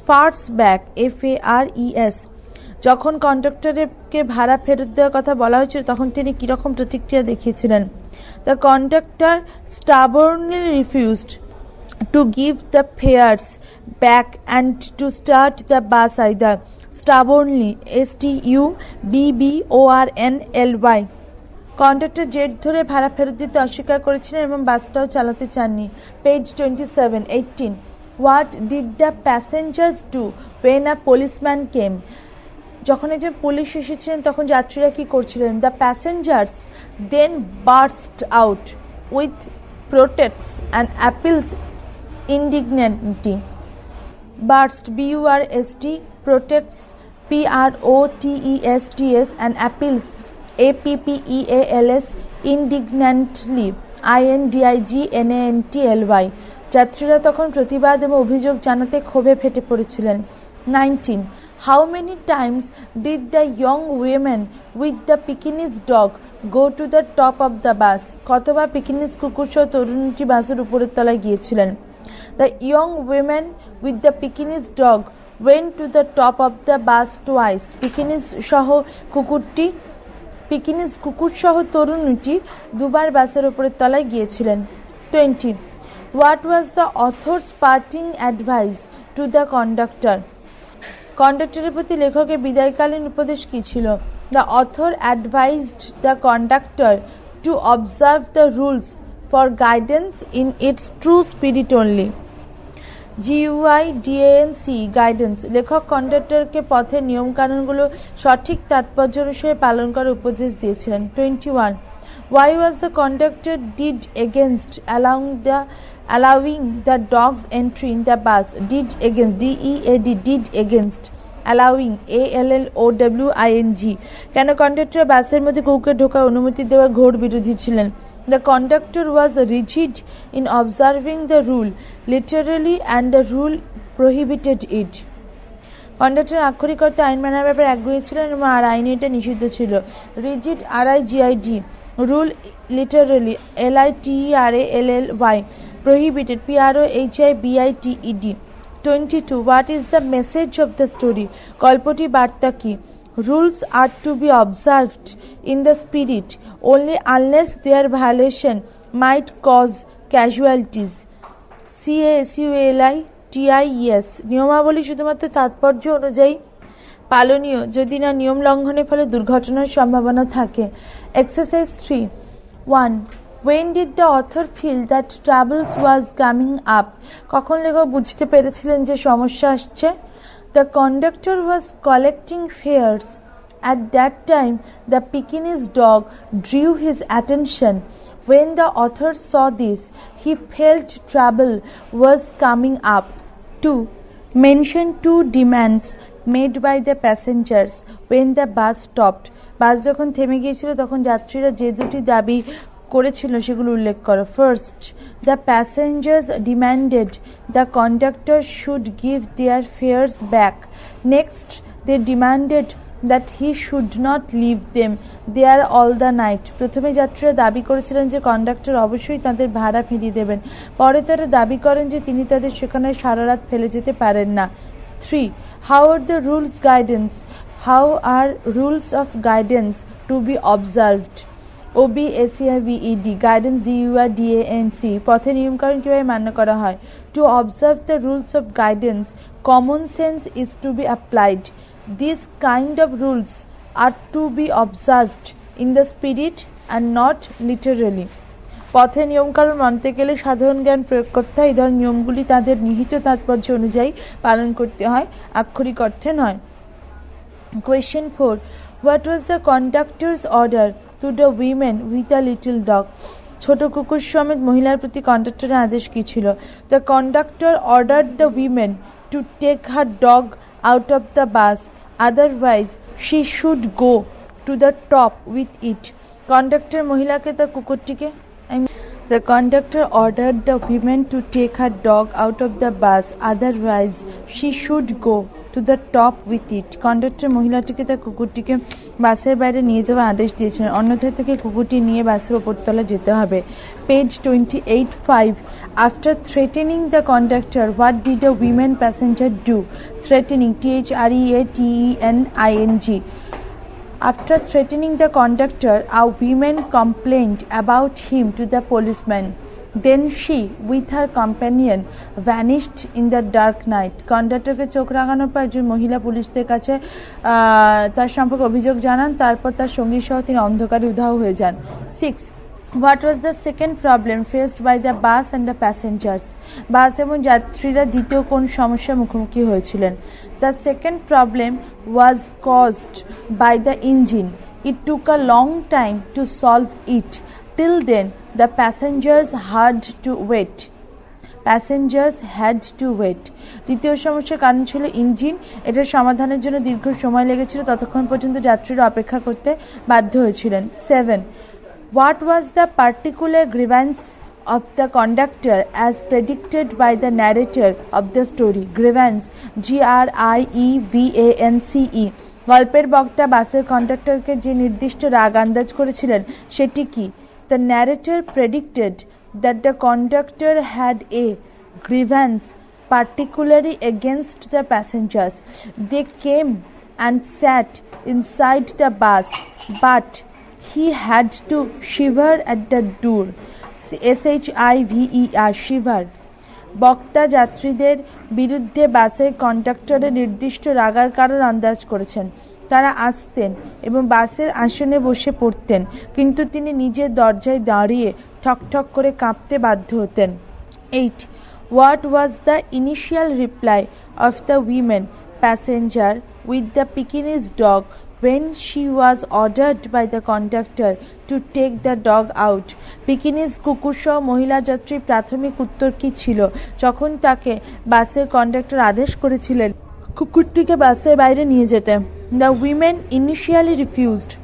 fares back? FARES। যখন কন্ডাক্টরকে ভাড়া ফেরত দেওয়ার কথা বলা হয়েছিল তখন তিনি কিরকম প্রতিক্রিয়া দেখিয়েছিলেন? The conductor stubbornly refused to give the fares back and to start the bus either. Stubbornly, STUBBORNLY। Conductor জেদ ধরে ভাড়া ফেরত দিতে অস্বীকার করেছিলেন এবং বাসটাও চালাতে চাননি। Page 27। 18. What did the passengers do when a policeman came? যখন একজন পুলিশ এসেছিলেন তখন যাত্রীরা কি করছিলেন? The passengers then burst out with protests and appeals indignantly. Burst, BURST, protests, PROTESTS, and appeals, APPEALS, indignantly, INDIGNANTLY। যাত্রীরা তখন প্রতিবাদ এবং অভিযোগ জানাতে ক্ষোভে ফেটে পড়েছিলেন। 19. How many times did the young women with the Pekingese dog go to the top of the bus? কতবার পিকিনিজ কুকুর সহ তরুণীটি বাসের উপরের তলায় গিয়েছিলেন? The young women with the Pekingese dog went to the top of the bus twice. পিকিনিজ কুকুর সহ তরুণীটি দুবার বাসের উপরের তলায় গিয়েছিলেন। 20. What was the author's parting advice to the conductor? কন্ডাক্টরের প্রতি লেখকের বিদায়কালীন উপদেশ কি ছিল? The author advised the conductor to observe the rules for guidance in its true spirit only. GUIDANC, guidance. লেখক কন্ডাক্টরকে পথের নিয়মকানুনগুলো সঠিক তাৎপর্য অনুসারে পালন করার উপদেশ দিয়েছিলেন। 21. Why was the conductor did against allowing the dog's entry in the bus? Did against, DEAD, did against, allowing, ALLOWING। কেন কন্ডাক্টর বাসের মধ্যে কুকুরকে ঢোকার অনুমতি দেওয়ার ঘোর বিরোধী ছিলেন? The conductor was rigid in observing the rule literally and the rule prohibited it. Conductor আক্ষরিক অর্থে আইন মানার ব্যাপারে আগ্রহী ছিলেন এবং আর আইনে এটা নিষিদ্ধ ছিল। Rigid, RIGID, rule literally, LITERALLY, prohibited, PROHIBITED। 22. What is the message of the story? গল্পটি বার্তা কি? Rules are to be observed in the spirit only unless their violation might cause casualties. CASULITIES। নিয়মাবলী শুধুমাত্র তাৎপর্য অনুযায়ী পালনীয় যদি না নিয়ম লঙ্ঘনের ফলে দুর্ঘটনার সম্ভাবনা থাকে। Exercise 3. 1. When did the author feel that troubles was coming up? কখন লেখক বুঝতে পেরেছিলেন যে সমস্যা আসছে? The conductor was collecting fares. At that time, the Pekingese dog drew his attention. When the author saw this, he felt trouble was coming up. 2. Mention 2 demands made by the passengers when the bus stopped. বাস যখন থেমে গিয়েছিল তখন যাত্রীরা যে দুটি দাবি করেছিল সেগুলো উল্লেখ করো। First, the passengers demanded the conductor should give their fares back. Next, they demanded that he should not leave them there all the night. প্রথমে যাত্রীরা দাবি করেছিলেন যে কন্ডাক্টর অবশ্যই তাদের ভাড়া ফিরিয়ে দেবেন। পরে তারা দাবি করেন যে তিনি তাদের সেখানে সারা রাত ফেলে যেতে পারেন না। 3. How are the rules of guidance to be observed? OBSEIVED guidance DURDANC পথে নিয়মকানুন কিভাবে মান্য করা হয় to observe the rules of guidance common sense is to be applied this kind of rules are to be observed in the spirit and not literally পথে নিয়মকানুন মানতে গেলে সাধারণ জ্ঞান প্রয়োগ করতে হয় এই ধরনের নিয়মগুলি তাদের নিহিত তাৎপর্য অনুযায়ী পালন করতে হয় আক্ষরিক অর্থে নয় Question 4. What was the conductor's order to the women with a little dog? ছোট কুকুর সমেত মহিলার প্রতি কন্ডাক্টরের আদেশ কি ছিল? The conductor ordered the women to take her dog out of the bus, otherwise she should go to the top with it. Conductor মহিলাকে তার কুকুরটিকে The conductor ordered the women to take her dog out of the bus, otherwise she should go to the top with it. Conductor মহিলাটিকে তার কুকুরটিকে বাসের বাইরে নিয়ে যাওয়ার আদেশ দিয়েছিলেন অন্যথায় থেকে কুকুরটি নিয়ে বাসের ওপরতলা যেতে হবে page 28.5 After threatening the conductor, what did the women passenger do? Threatening, THREATENING. After threatening the conductor, a woman complained about him to the policeman. Then she, with her companion, vanished in the dark night. কন্ডাক্টরকে চোখ রাঙানোর পর একজন মহিলা পুলিশদের কাছে তার সম্পর্কে অভিযোগ জানান তারপর তার সঙ্গী সহ তিনি অন্ধকারে উধাও হয়ে যান 6. What was the second problem faced by the bus and the passengers? বাস এবং যাত্রীরা দ্বিতীয় কোন সমস্যার মুখোমুখি হয়েছিলেন The second problem was caused by the engine. It took a long time to solve it. Till then, the passengers had to wait. দ্বিতীয় সমস্যার কারণ ছিল ইঞ্জিন এটার সমাধানের জন্য দীর্ঘ সময় লেগেছিল ততক্ষণ পর্যন্ত যাত্রীরা অপেক্ষা করতে বাধ্য হয়েছিলেন 7. What was the particular grievance of the conductor as predicted by the narrator of the story? Grievance, GRIEVANCE. গল্পের বক্তা বাসের কন্ডাক্টরকে যে নির্দিষ্ট রাগ আন্দাজ করেছিলেন সেটি কি The narrator predicted that the conductor had a grievance particularly against the passengers. They came and sat inside the bus, but he had to shiver at the door. SHIVER, shiver. বক্তা যাত্রীদের বিরুদ্ধে বাসের কন্ডাক্টরের নির্দিষ্ট রাগার কারণ আন্দাজ করেছেন তারা আসতেন এবং বাসের আসনে বসে পড়তেন কিন্তু তিনি নিজের দরজায় দাঁড়িয়ে ঠকঠক করে কাঁপতে বাধ্য হতেন 8. What was the initial reply of the women passenger with the Pekingese dog when she was ordered by the conductor to take the dog out? Pekingese কুকুর সহ মহিলা যাত্রীর প্রাথমিক উত্তর কি ছিল যখন তাকে বাসের কন্ডাক্টর আদেশ করেছিলেন কুকুরটিকে বাসের বাইরে নিয়ে যেতে The women initially refused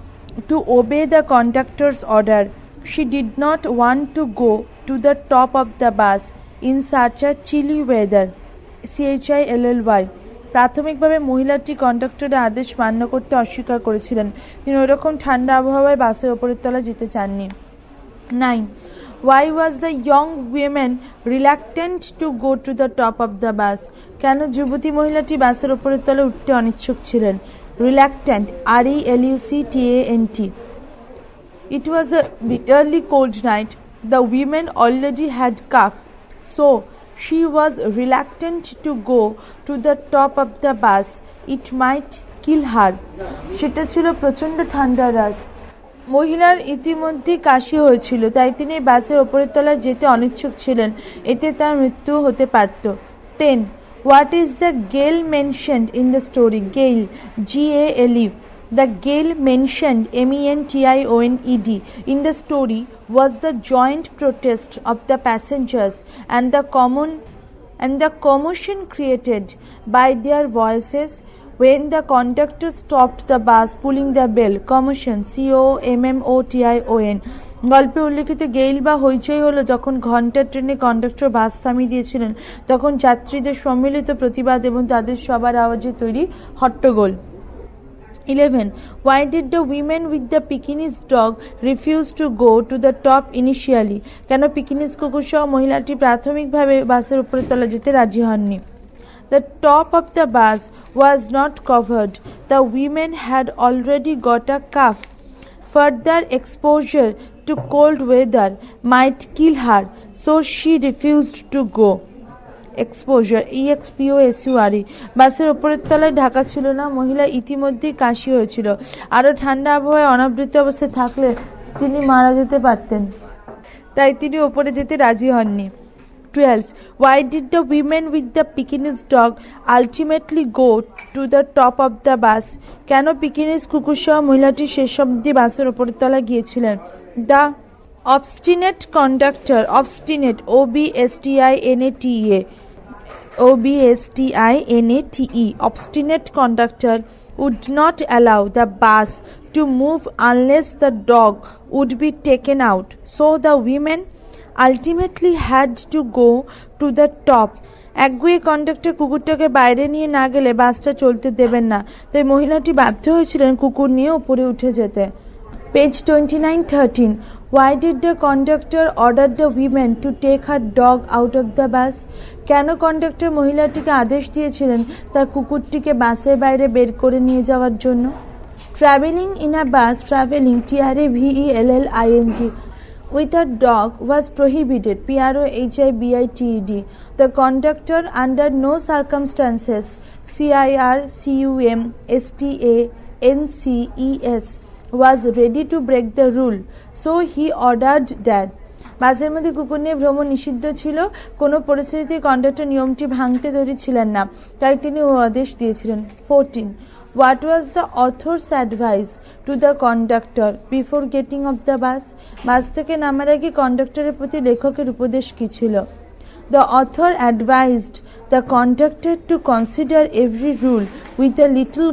to obey the conductor's order. She did not want to go to the top of the bus in such a chilly weather. CHILLY. প্রাথমিকভাবে মহিলাটি কন্ডাক্টরের আদেশ মান্য করতে অস্বীকার করেছিলেন তিনি ওইরকম ঠান্ডা আবহাওয়ায় বাসের ওপরের তলা যেতে চাননি 9. Why was the young woman reluctant to go to the top of the bus? কেন যুবতী মহিলাটি বাসের ওপরের তলে উঠতে অনিচ্ছুক ছিলেন Reluctant, RELUCTANT. It was a bitterly cold night. The women already had cough, so she was reluctant to go to the top of the bus. It might kill her. সেটা ছিল প্রচণ্ড ঠান্ডা রাত মহিলার ইতিমধ্যে কাশি হয়েছিল তাই তিনি বাসের ওপরের তলায় যেতে অনিচ্ছুক ছিলেন এতে তার মৃত্যু হতে পারত 10. What is the gale mentioned in the story? Gale, GALE. The gale mentioned MENTIONED in the story was the joint protest of the passengers and the commotion created by their voices when the conductor stopped the bus pulling the bell. Commotion, COMMOTION. গল্পে উল্লেখিত গেইল বা হইচই হলো যখন ঘন্টা ট্রেনে কন্ডাক্টর বাস থামিয়ে দিয়েছিলেন তখন যাত্রীদের সম্মিলিত প্রতিবাদ এবং তাদের সবার আওয়াজে তৈরি হট্টগোল 11. Why did the women with the Pekingese dog refuse to go to the top initially? কেন পিকিনিজ কুকুর সহ মহিলাটি প্রাথমিকভাবে বাসের উপরের তলা যেতে রাজি হননি The top of the bus was not covered. The women had already got a cough Further exposure to cold weather might kill her, so she refused to go. Exposure EXPOSURE বাসের ওপরের তলায় ঢাকা ছিল না। মহিলা ইতিমধ্যেই কাশি হয়েছিল। আরও ঠান্ডা আবহাওয়ায় অনাবৃত অবস্থায় থাকলে তিনি মারা যেতে পারতেন, তাই তিনি ওপরে যেতে রাজি হননি। 12. Why did the women with the Pekingese dog ultimately go to the top of the bus? কেন পিকিনিজ কুকুর সহ মহিলাটি শেষ অবধি বাসের ওপরের তলায় গিয়েছিলেন? The obstinate conductor, obstinate OBSTINATE, obstinate conductor would not allow the bus to move unless the dog would be taken out. So the women ultimately had to go to the top. একগুয়ে কন্ডাক্টর কুকুরটাকে বাইরে নিয়ে না গেলে বাসটা চলতে দেবেন না, তাই মহিলাটি বাধ্য হয়েছিলেন কুকুর নিয়ে উপরে উঠে যেতে। Page 29-13. Why did the conductor order the women to take her dog out of the bus? কেন কন্ডাক্টর মহিলাটিকে আদেশ দিয়েছিলেন তার কুকুরটিকে বাসের বাইরে বের করে নিয়ে যাওয়ার জন্য? Traveling in a bus, traveling TRAVELLING with a dog was prohibited, PROHIBITED. The conductor under no circumstances, CIRCUMSTANCES, was ready to break the rule, so he ordered that. বাসের মধ্যে কুকুর নিয়ে ভ্রমণ নিষিদ্ধ ছিল, কোনো পরিস্থিতিতে কন্ডাক্টর নিয়মটি ভাঙতে তৈরি ছিলেন না, তাই তিনি আদেশ দিয়েছিলেন। 14. What was the author's advice to the conductor before getting off the bus? বাস থেকে নামার আগে কন্ডাক্টরের প্রতি লেখকের উপদেশ কী ছিল? The author advised the conductor to consider every rule with a little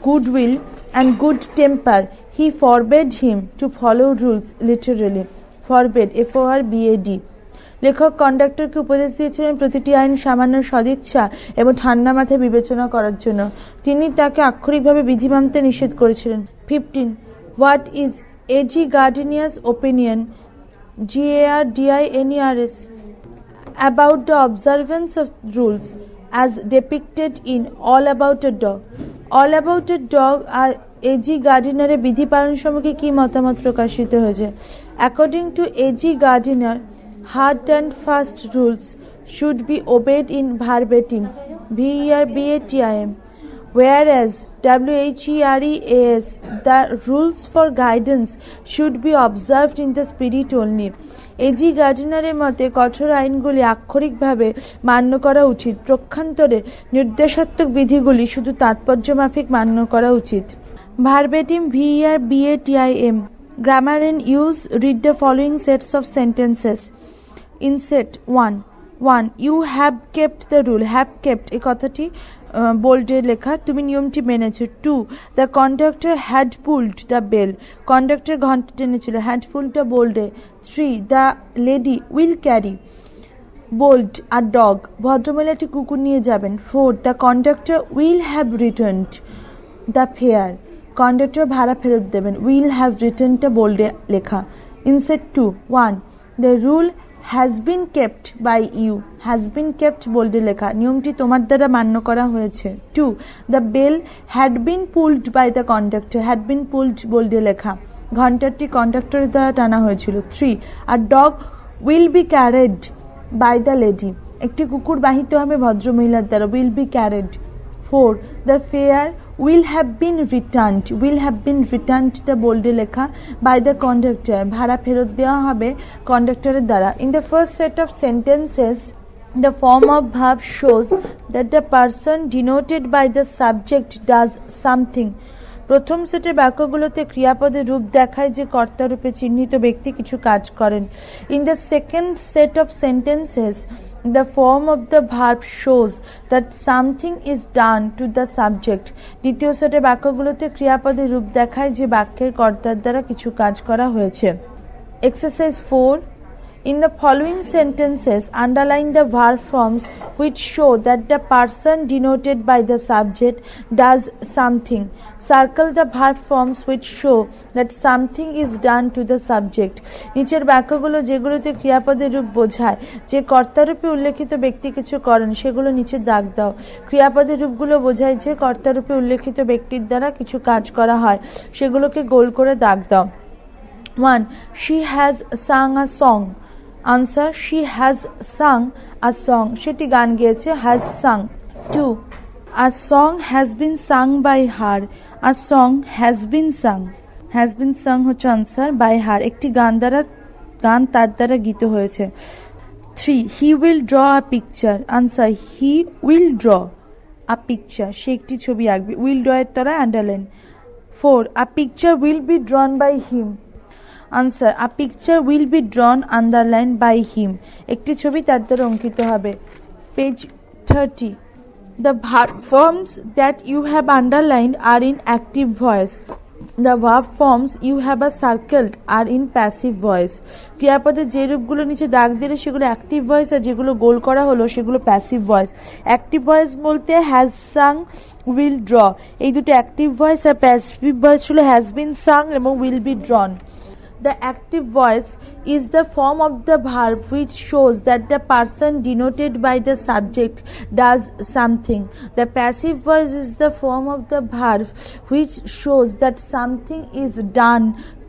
goodwill and good temper. He forbade him to follow rules literally. Forbade, FORBAD. লেখক কন্ডাক্টরকে উপদেশ দিয়েছিলেন প্রতিটি আইন সামান্য সদিচ্ছা এবং ঠান্ডা মাথায় বিবেচনা করার জন্য। তিনি তাকে আক্ষরিকভাবে বিধি মানতে নিষেধ করেছিলেন। 15. What is A.G. Gardner's opinion, GARDINERS, about the observance of rules as depicted in All About a Dog? All About a Dog R A.G. গার্ডিনারের বিধি পালন সম্পর্কে কি মতামত প্রকাশিত হয়েছে? According to A.G. Gardiner, hard and fast rules should be obeyed in verbatim, VERBATIM, whereas WHEREAS, the rules for guidance should be observed in the spirit only. AG গার্ডিনারের মতে কঠোর আইনগুলি আক্ষরিকভাবে মান্য করা উচিত, পক্ষান্তরে নির্দেশাত্মক বিধিগুলি শুধু তাৎপর্যমাফিক মান্য করা উচিত। ভার্বেটিম, VERBATIM. Grammar and use. Read the following sets of sentences. In set 1. You have kept the rule. Have kept এই কথাটি বোল্ডে লেখা, তুমি নিয়মটি মেনেছো। 2. The conductor had pulled the bell. Conductor ঘন্টা টেনেছিল, had pulled the বোল্ডে। 3. The lady will carry, bold, a dog. ভদ্রমহিলাটি কুকুর নিয়ে যাবেন। 4. The conductor will have returned the fare. Conductor ভাড়া ফেরত দেবেন, will have returned the বোল্ডে লেখা। In set 2. 1. The rule has been kept by you. has been kept বোল্ডে লেখা, নিয়মটি তোমার দ্বারা মান্য করা হয়েছে। 2. The bell had been pulled by the conductor. had been pulled বোল্ডে লেখা, ঘন্টাটি কন্ডাক্টরের দ্বারা টানা হয়েছিল। 3. A dog will be carried by the lady. একটি কুকুর বাহিত হবে ভদ্রমহিলার দ্বারা, will be carried. 4. The fare will have been returned. will have been returned the বোল্ডে লেখা, by the conductor. ভাড়া ফেরত দেওয়া হবে কন্ডাক্টরের দ্বারা। In the first set of sentences, the form of verb shows that the person denoted by the subject does something. প্রথম সেটের বাক্যগুলোতে ক্রিয়াপদের রূপ দেখায় যে কর্তারূপে চিহ্নিত ব্যক্তি কিছু কাজ করেন। In the second set of sentences, the form of the verb shows that something is done to the subject. দ্বিতীয় সেটের বাক্যগুলোতে ক্রিয়াপদের রূপ দেখায় যে বাক্যের কর্তার দ্বারা কিছু কাজ করা হয়েছে। Exercise 4. In the following sentences, underline the verb forms which show that the person denoted by the subject does something. Circle the verb forms which show that something is done to the subject. নিচের বাক্যগুলো যেগুলোতে ক্রিয়াপদের রূপ বোঝায় যে কর্তারূপে উল্লেখিত ব্যক্তি কিছু করেন সেগুলো নিচে দাগ দাও। ক্রিয়াপদের রূপগুলো বোঝায় যে কর্তারূপে উল্লেখিত ব্যক্তির দ্বারা কিছু কাজ করা হয় সেগুলোকে গোল করে দাগ দাও। 1. She has sung a song. Answer, she has sung a song. সেটি গান গেয়েছে, has sung. 2. A song has been sung by her. A song has been sung. Has been sung হচ্ছে answer, by her একটি গান তার দ্বারা গীত হয়েছে। 3. He will draw a picture. Answer, he will draw a picture. সে একটি ছবি আঁকবে। will draw এর দ্বারা underline. 4. A picture will be drawn by him. Answer, a picture will be drawn underlined by him. একটি ছবি তার দ্বারা অঙ্কিত হবে। Page 30. The verb forms that you have underlined are in active voice. The verb forms you have circled are in passive voice. ক্রিয়াপদের যে রূপগুলো নিচে দাগ দিলে সেগুলো অ্যাক্টিভ ভয়েস আর যেগুলো গোল করা হলো সেগুলো প্যাসিভ ভয়েস। অ্যাক্টিভ ভয়েস বলতে হ্যাজ সাং, উইল ড্র, এই দুটো অ্যাক্টিভ ভয়েস, আর প্যাসিভ ভয়েস হলো হ্যাজ বিন সাং এবং will be ড্রন। The active voice is the form of the verb which shows that the person denoted by the subject does something. The passive voice is the form of the verb which shows that something is done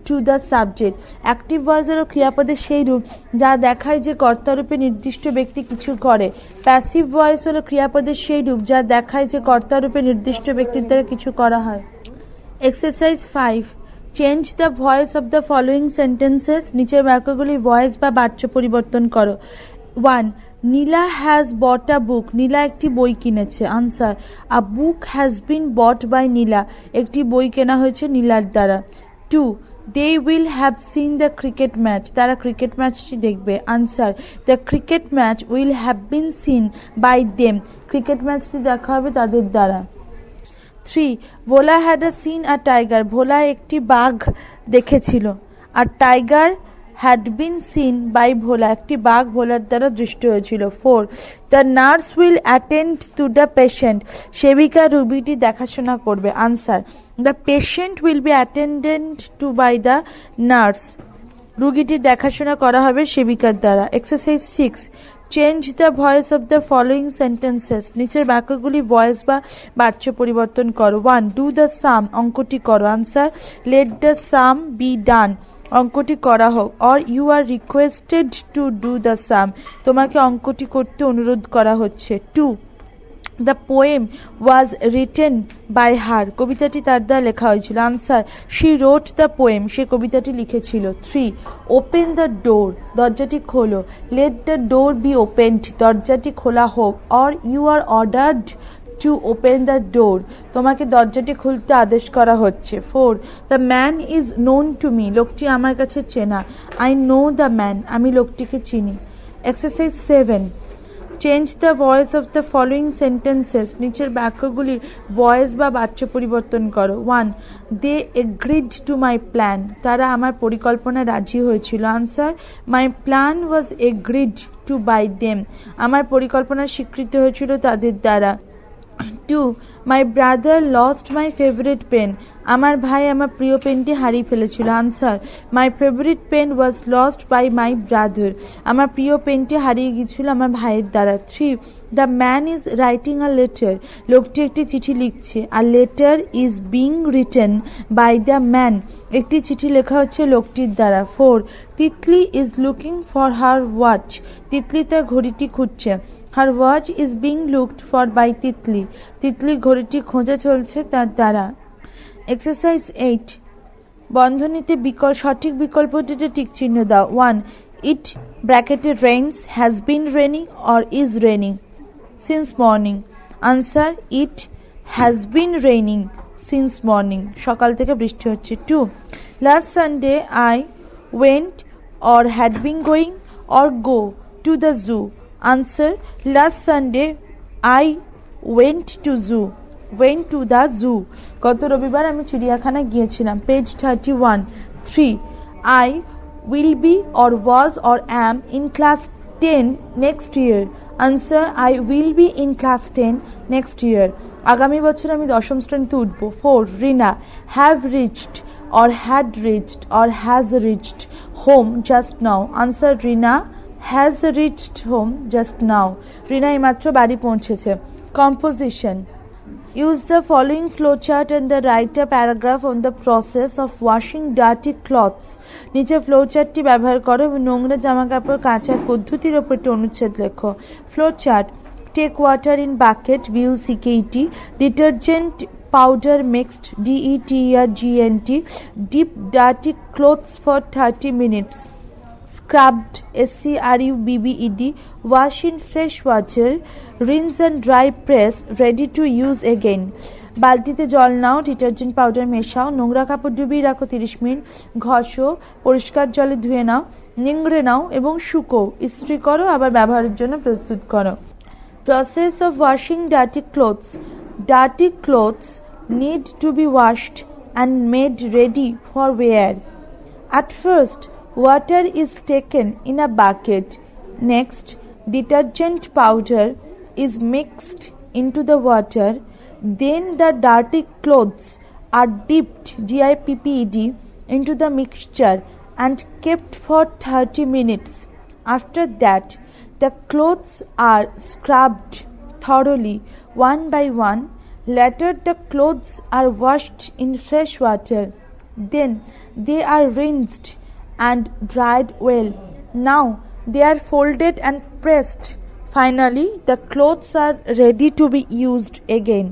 to the subject. Active voice হলো ক্রিয়াপদের সেই রূপ যা দেখায় যে কর্তারূপে নির্দিষ্ট ব্যক্তি কিছু করে। প্যাসিভ ভয়েস হলো ক্রিয়াপদের সেই রূপ যা দেখায় যে কর্তারূপে নির্দিষ্ট ব্যক্তির দ্বারা কিছু করা হয়। Exercise 5. Change the voice of the following sentences. নিচের বাক্যগুলি ভয়েস বা বাচ্য পরিবর্তন করো। 1. নীলা হ্যাজ বট আ বুক. নীলা একটি বই কিনেছে। Answer, a book has been bought by Nila. একটি বই কেনা হয়েছে নীলার দ্বারা। 2. They will have seen the cricket match. তারা ক্রিকেট ম্যাচটি দেখবে। Answer, the cricket match will have been seen by them. Cricket ম্যাচটি দেখা হবে তাদের দ্বারা। 3. Bhola had seen a tiger. Bhola একটি বাঘ দেখেছিল। আর tiger had been seen by Bhola. একটি বাঘ ভোলার দ্বারা দৃষ্ট হয়েছিল। 4. The nurse will attend to the patient. সেবিকা রোগীটি দেখাশোনা করবে। Answer, the patient will be attended to by the nurse. রোগীটি দেখাশোনা করা হবে সেবিকার দ্বারা। Exercise 6. Change the voice of the following sentences. নিচের বাক্যগুলি ভয়েস বা বাচ্য পরিবর্তন করো। 1. Do the sum. অঙ্কটি করো। Answer, let the sum be done. অঙ্কটি করা হোক। Or you are requested to do the sum. তোমাকে অঙ্কটি করতে অনুরোধ করা হচ্ছে। 2. The poem was written by her. কবিতাটি তার দ্বারা লেখা হয়েছিল। Answer, she wrote the poem. সে কবিতাটি লিখেছিল। 3. Open the door. দরজাটি খোলো। Let the door be opened. দরজাটি খোলা হোক। Or you are ordered to open the door. তোমাকে দরজাটি খুলতে আদেশ করা হচ্ছে। 4. The man is known to me. লোকটি আমার কাছে চেনা। I know the man. আমি লোকটিকে চিনি। Exercise 7. Change the voice of the following sentences. নিচের বাক্যগুলির ভয়েস বা বাচ্য পরিবর্তন করো। 1. They agreed to my plan. তারা আমার পরিকল্পনা রাজি হয়েছিল। Answer, my plan was agreed to by them. আমার পরিকল্পনা স্বীকৃত হয়েছিল তাদের দ্বারা। 2. My brother lost my favourite pen. আমার ভাই আমার প্রিয় পেনটি হারিয়ে ফেলেছিল। Answer, my favourite pen was lost by my brother. আমার প্রিয় পেনটি হারিয়ে গিয়েছিল আমার ভাইয়ের দ্বারা। 3. The man is writing a letter. লোকটি একটি চিঠি লিখছে। A letter is being written by the man. একটি চিঠি লেখা হচ্ছে লোকটির দ্বারা। 4. Titli is looking for her watch. Titli তার ঘড়িটি খুঁজছে। Her watch is being looked for by Titli. তিতলির ঘড়িটি খোঁজা চলছে তার দ্বারা। এক্সারসাইজ 8. বন্ধনীতে সঠিক বিকল্পটিতে টিক চিহ্ন দাও। 1. ইট ব্র্যাকেটে rains has been raining or is raining since morning. Answer, it has been raining since morning. সকাল থেকে বৃষ্টি হচ্ছে। 2. Last Sunday I went or had been going or go to the zoo. Answer, last Sunday I went to the zoo. গত রবিবার আমি চিড়িয়াখানা গিয়েছিলাম। Page 31. 3. I will be or was or am in class 10 next year. Answer, I will be in class 10 next year. আগামী বছর আমি দশম শ্রেণীতে উঠব। 4. Rina have reached or had reached or has reached home just now. Answer, Rina has reached home just now. Rina এইমাত্র বাড়ি পৌঁছেছে। Composition. Use the following flowchart and the write a paragraph on the process of washing dirty clothes. নিচে ফ্লোচার্টটি ব্যবহার করো এবং নোংরা জামা কাপড় কাচার পদ্ধতির উপর একটি অনুচ্ছেদ লেখো। Flowchart: Take water in bucket, BUCKET, detergent powder mixed, DETERGENT, dip dirty clothes for 30 minutes, scrubbed, SCRUBBED, wash in fresh water, rinse and dry press, ready to use again. বালতিতে জল নাও, ডিটারজেন্ট পাউডার মেশাও, নোংরা কাপড় ডুবিয়ে রাখো 30 মিনিট, ঘষো, পরিষ্কার জলে ধুয়ে নাও, নিংড়ে নাও এবং শুকোও, ইস্ত্রি করো, আবার ব্যবহারের জন্য প্রস্তুত করো। Process of washing dirty clothes. Dirty clothes need to be washed and made ready for wear. At first, water is taken in a bucket. Next, detergent powder is mixed into the water. Then the dirty clothes are dipped, DIPPED, into the mixture and kept for 30 minutes. After that, the clothes are scrubbed thoroughly one by one. Later, the clothes are washed in fresh water. Then they are rinsed and dried well. Now they are folded and pressed. Finally, the clothes are ready to be used again.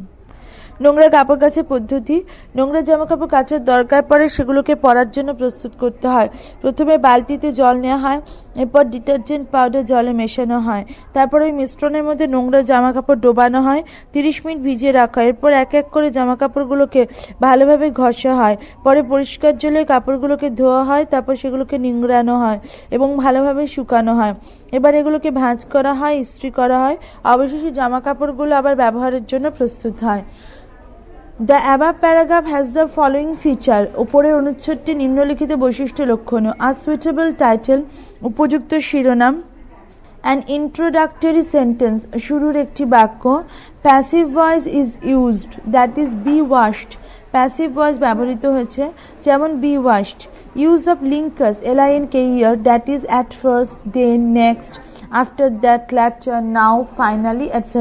নোংরা কাপড় কাচার পদ্ধতি। নোংরা জামা কাপড় কাচার দরকার পড়ে সেগুলোকে পরার জন্য প্রস্তুত করতে হয়। প্রথমে বালতিতে জল নেওয়া হয়, এরপর ডিটারজেন্ট পাউডার জলে মেশানো হয়, তারপর ওই মিশ্রণের মধ্যে নোংরা জামা কাপড় ডোবানো হয়, 30 মিনিট ভিজিয়ে রাখা হয়। এরপর এক এক করে জামা কাপড়গুলোকে ভালোভাবে ঘষা হয়, পরে পরিষ্কার জলে কাপড়গুলোকে ধোয়া হয়, তারপর সেগুলোকে নিংড়ানো হয় এবং ভালোভাবে শুকানো হয়। এবার এগুলোকে ভাঁজ করা হয়, ইস্ত্রি করা হয়, অবশেষে জামা কাপড়গুলো আবার ব্যবহারের জন্য প্রস্তুত হয়। The above paragraph has the following feature. উপরের অনুচ্ছেদটি নিম্নলিখিত বৈশিষ্ট্য লক্ষণীয়: A suitable title, উপযুক্ত শিরোনাম, an introductory sentence, শুরুর একটি বাক্য, passive voice is used, that is be washed, passive voice ব্যবহৃত হয়েছে, যেমন be washed, use of linkers, linker, that is at first, then, next, after that, later, now, finally, etc.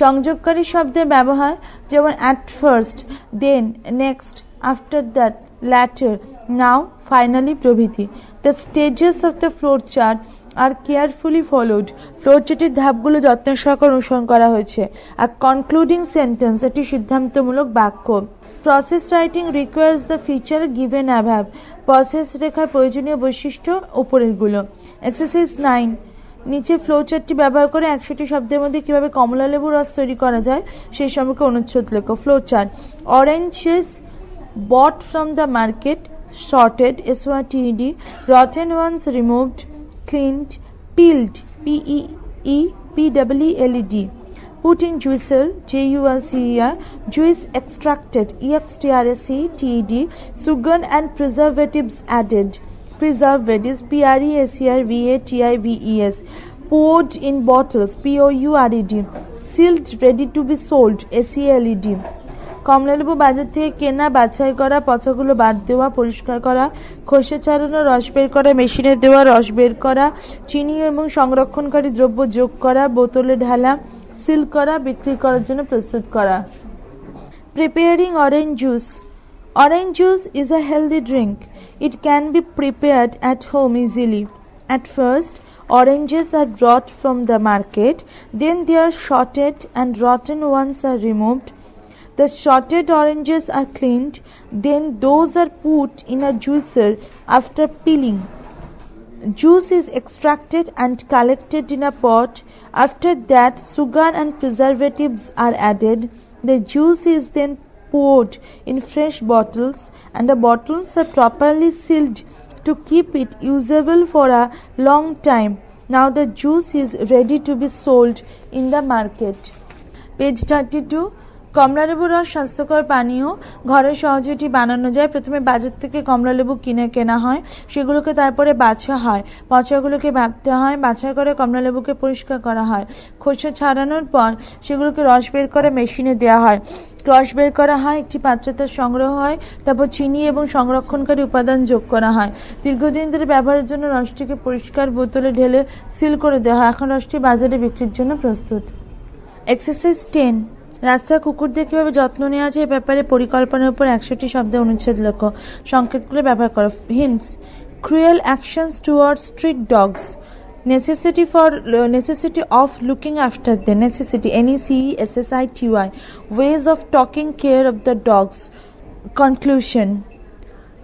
সংযোগকারী শব্দের ব্যবহার, যেমন at first, then, next, after that, later, now, finally প্রভৃতি। The stages of the flowchart are carefully followed. ফ্লোচার্টের ধাপগুলো যত্নের সহকারে অনুসরণ করা হয়েছে। A concluding sentence, এটি সিদ্ধান্তমূলক বাক্য। Process writing requires the feature given above. Process লেখার প্রয়োজনীয় বৈশিষ্ট্য উপরেরগুলো। Exercise 9, নিচে ফ্লোচার্টটি ব্যবহার করে 100টি শব্দের মধ্যে কিভাবে কমলা লেবুর রস তৈরি করা যায় সেই সম্পর্কে অনুচ্ছেদ লেখো। Flowchart: oranges bought from the market, sorted, SORTED, rotten ones removed, cleaned, peeled, PEEPEELED, put in juicer, JUICER, juice extracted, EXTRACTED, sugar and preservatives added, preservatives, PRESERVATIVES, poured in bottles, POURED, sealed, ready to be sold, SELED. কমলালেবু বাজার থেকে কেনা, বাছাই করা, পচাগুলো বাদ দেওয়া, পরিষ্কার করা, খোসা ছাড়ানো, রস বের করা, মেশিনে দেওয়া, রস বের করা, চিনি এবং সংরক্ষণকারী দ্রব্য যোগ করা, বোতলে ঢালা, সিল করা, বিক্রি করার জন্য প্রস্তুত করা। Preparing orange juice. Orange juice is a healthy drink. It can be prepared at home easily. At first, oranges are brought from the market, then they are sorted and rotten ones are removed. The sorted oranges are cleaned, then those are put in a juicer after peeling. Juice is extracted and collected in a pot. After that, sugar and preservatives are added. The juice is then poured in fresh bottles and the bottles are properly sealed to keep it usable for a long time. Now the juice is ready to be sold in the market. Page 32. কমলালেবু রস স্বাস্থ্যকর পানীয়। ঘরে সহজে এটি বানানো যায়। প্রথমে বাজার থেকে কমলালেবু কেনা হয়, সেগুলোকে তারপরে বাছা হয়, পচাগুলোকে ভাবতে হয়, বাছাই করে কমলালেবুকে পরিষ্কার করা হয়, খোসা ছাড়ানোর পর সেগুলোকে রস বের করে মেশিনে দেওয়া হয়। রস বের করা হয়, একটি পাত্রে সংগ্রহ হয়, তারপর চিনি এবং সংরক্ষণকারী উপাদান যোগ করা হয়। দীর্ঘদিন ধরে ব্যবহারের জন্য রসটিকে পরিষ্কার বোতলে ঢেলে সিল করে দেওয়া হয়। এখন রসটি বাজারে বিক্রির জন্য প্রস্তুত। এক্সারসাইজ 10। রাস্তায় কুকুরদের কিভাবে যত্ন নেওয়া যায় এ ব্যাপারে পরিকল্পনার উপর 100টি শব্দে অনুচ্ছেদ লেখো। সংকেতগুলো ব্যবহার করো। Hints: cruel actions towards street dogs, necessity of looking after them, necessity, necessity, ways of taking care of the dogs, conclusion,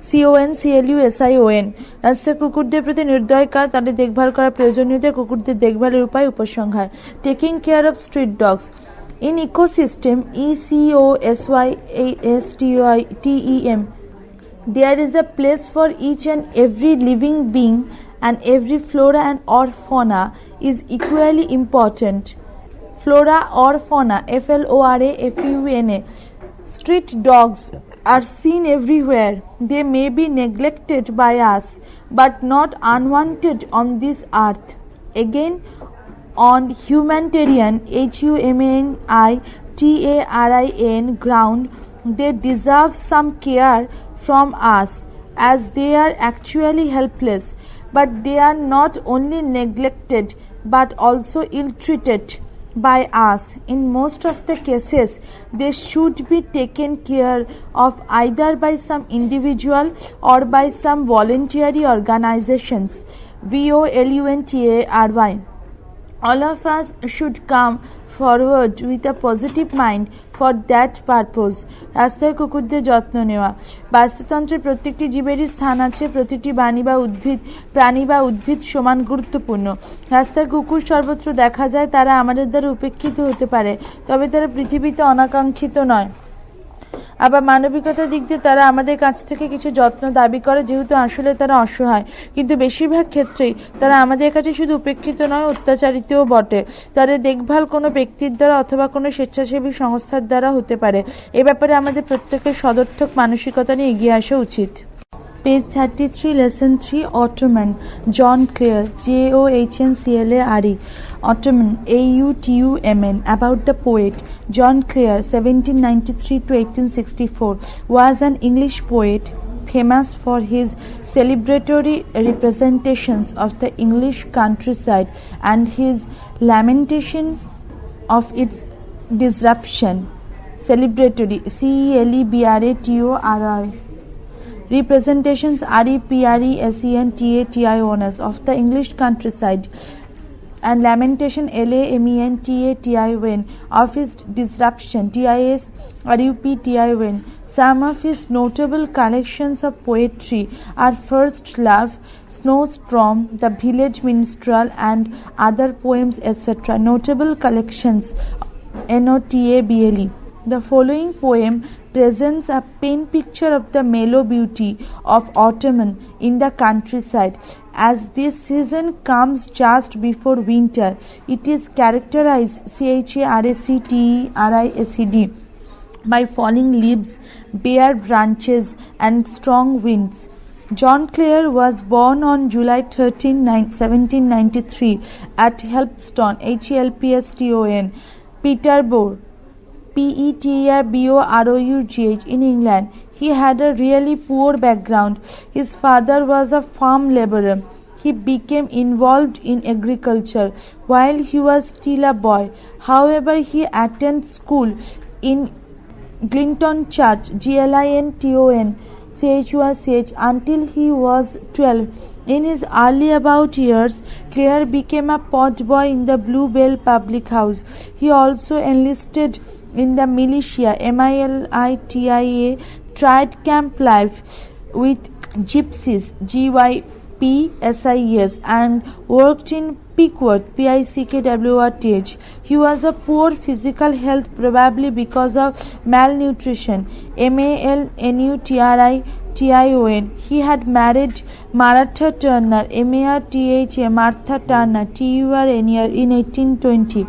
CONCLUSION, রাস্তায় কুকুরদের প্রতি নির্দয় কাজ, তাদের দেখভাল করার প্রয়োজনীয়তা, কুকুরদের দেখভালের উপায়, উপসংহার। Taking care of street dogs. In ecosystem, ECOSYSTEM, there is a place for each and every living being, and every flora and or fauna is equally important. Flora or fauna, FLORA, Street dogs are seen everywhere. They may be neglected by us, but not unwanted on this earth. Again, on humanitarian HUMANITARIAN ground, they deserve some care from us, as they are actually helpless, but they are not only neglected but also ill-treated by us. In most of the cases, they should be taken care of either by some individual or by some voluntary organizations. VOLUNTARY. All of us should come forward with a positive mind for that purpose. রাস্তায় কুকুরদের যত্ন নেওয়া। বাস্তুতন্ত্রের প্রত্যেকটি জীবেরই স্থান আছে। প্রতিটি প্রাণী বা উদ্ভিদ সমান গুরুত্বপূর্ণ। রাস্তায় কুকুর সর্বত্র দেখা যায়। তারা আমাদের দ্বারা উপেক্ষিত হতে পারে, তবে তারা পৃথিবীতে অনাকাঙ্ক্ষিত নয়। আবার মানবিকতার দিক দিয়ে তারা আমাদের কাছ থেকে কিছু যত্ন দাবি করে, যেহেতু আসলে তারা অসহায়। কিন্তু বেশিরভাগ ক্ষেত্রেই তারা আমাদের কাছে শুধু উপেক্ষিত নয়, অত্যাচারিতও বটে। তাদের দেখভাল কোনো ব্যক্তির দ্বারা অথবা কোনো স্বেচ্ছাসেবী সংস্থার দ্বারা হতে পারে। এ ব্যাপারে আমাদের প্রত্যেকের সদর্থক মানসিকতা নিয়ে এগিয়ে আসা উচিত। Page 33, Lesson 3, Ottoman. John Clare, JOHNCLARE. Ottoman, AUTUMN. About the poet. John Clare, 1793 to 1864, was an English poet famous for his celebratory representations of the English countryside and his lamentation of its disruption. Celebratory, CELEBRATORY. Representations, REPRESENTATIONS, of the English countryside, and lamentation, LAMENTATION, of his disruption, TISRUPTION. Some of his notable collections of poetry are First Love, Snowstorm, The Village Minstrel, and Other Poems, etc. Notable collections, NOTABLE. The following poem presents a pen picture of the mellow beauty of autumn in the countryside. As this season comes just before winter, it is characterized, CHARACTERISED, by falling leaves, bare branches, and strong winds. John Clare was born on July 13, 1793 at Helpston, HELPSTON, Peterborough, PETERBOROUGH, in England. He had a really poor background. His father was a farm labourer. He became involved in agriculture while he was still a boy. However, he attended school in Glinton Church, GLINTON CHURCH, until he was 12. In his early about years, Clare became a potboy in the Blue Bell public house. He also enlisted in the militia, MILITIA, tried camp life with gypsies, GYPSIS, and worked in Pickworth, PICKWRTH. He was of poor physical health, probably because of malnutrition, MALNUTRITION. He had married Martha Turner, Martha Turner, TURNER, in 1820.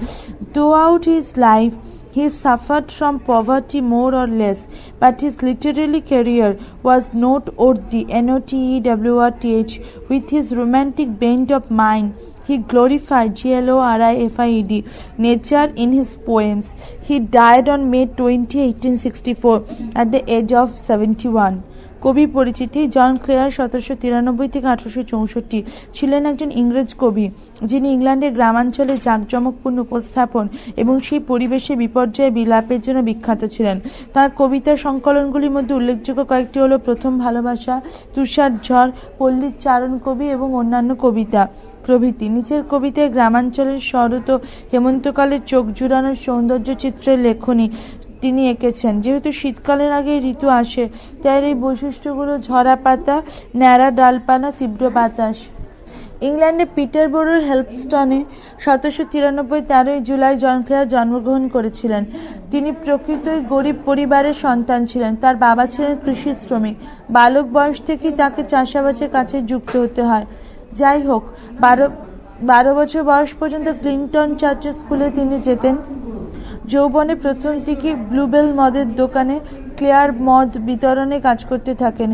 Throughout his life, He suffered from poverty more or less, but his literary career was noteworthy. Noteworthy. With his romantic bent of mind, he glorified glorified nature in his poems. He died on May 20, 1864 at the age of 71. কবি পরিচিতি জন ক্লেয়ার 1793 থেকে 1864 ছিলেন একজন ইংরেজ কবি যিনি ইংল্যান্ডের গ্রামাঞ্চলে জাঁকজমকপূর্ণ উপস্থাপন এবং সেই পরিবেশে বিপর্যয় বিলাপের জন্য বিখ্যাত ছিলেন। তার কবিতার সংকলনগুলির মধ্যে উল্লেখযোগ্য কয়েকটি হল প্রথম ভালোবাসা, তুষার ঝড়, পল্লীর চারণ কবি এবং অন্যান্য কবিতা প্রভৃতি। নিচের কবিতায় গ্রামাঞ্চলের শরৎ ও হেমন্তকালের চোখ জুড়ানো সৌন্দর্য চিত্রের লেখনী তিনি এঁকেছেন। যেহেতু শীতকালের আগে ঋতু আসে, তাই এই বৈশিষ্ট্যগুলো ঝরা পাতা, ন্যাড়া ডালপালা, তীব্র বাতাস। ইংল্যান্ডের পিটারবরোর হেলপস্টনে 1793 13 জুলাই জন ক্লেয়ার জন্মগ্রহণ করেছিলেন। তিনি প্রকৃতই গরিব পরিবারের সন্তান ছিলেন। তার বাবা ছিলেন কৃষি শ্রমিক। বালক বয়স থেকেই তাকে চাষাবাসের কাছে যুক্ত হতে হয়। যাই হোক, 12 বছর বয়স পর্যন্ত ক্লিনটন চার্চের স্কুলে তিনি যেতেন। যৌবনে প্রথম দিকে ব্লুবেল মদের দোকানে ক্লেয়ার মদ বিতরণে কাজ করতে থাকেন।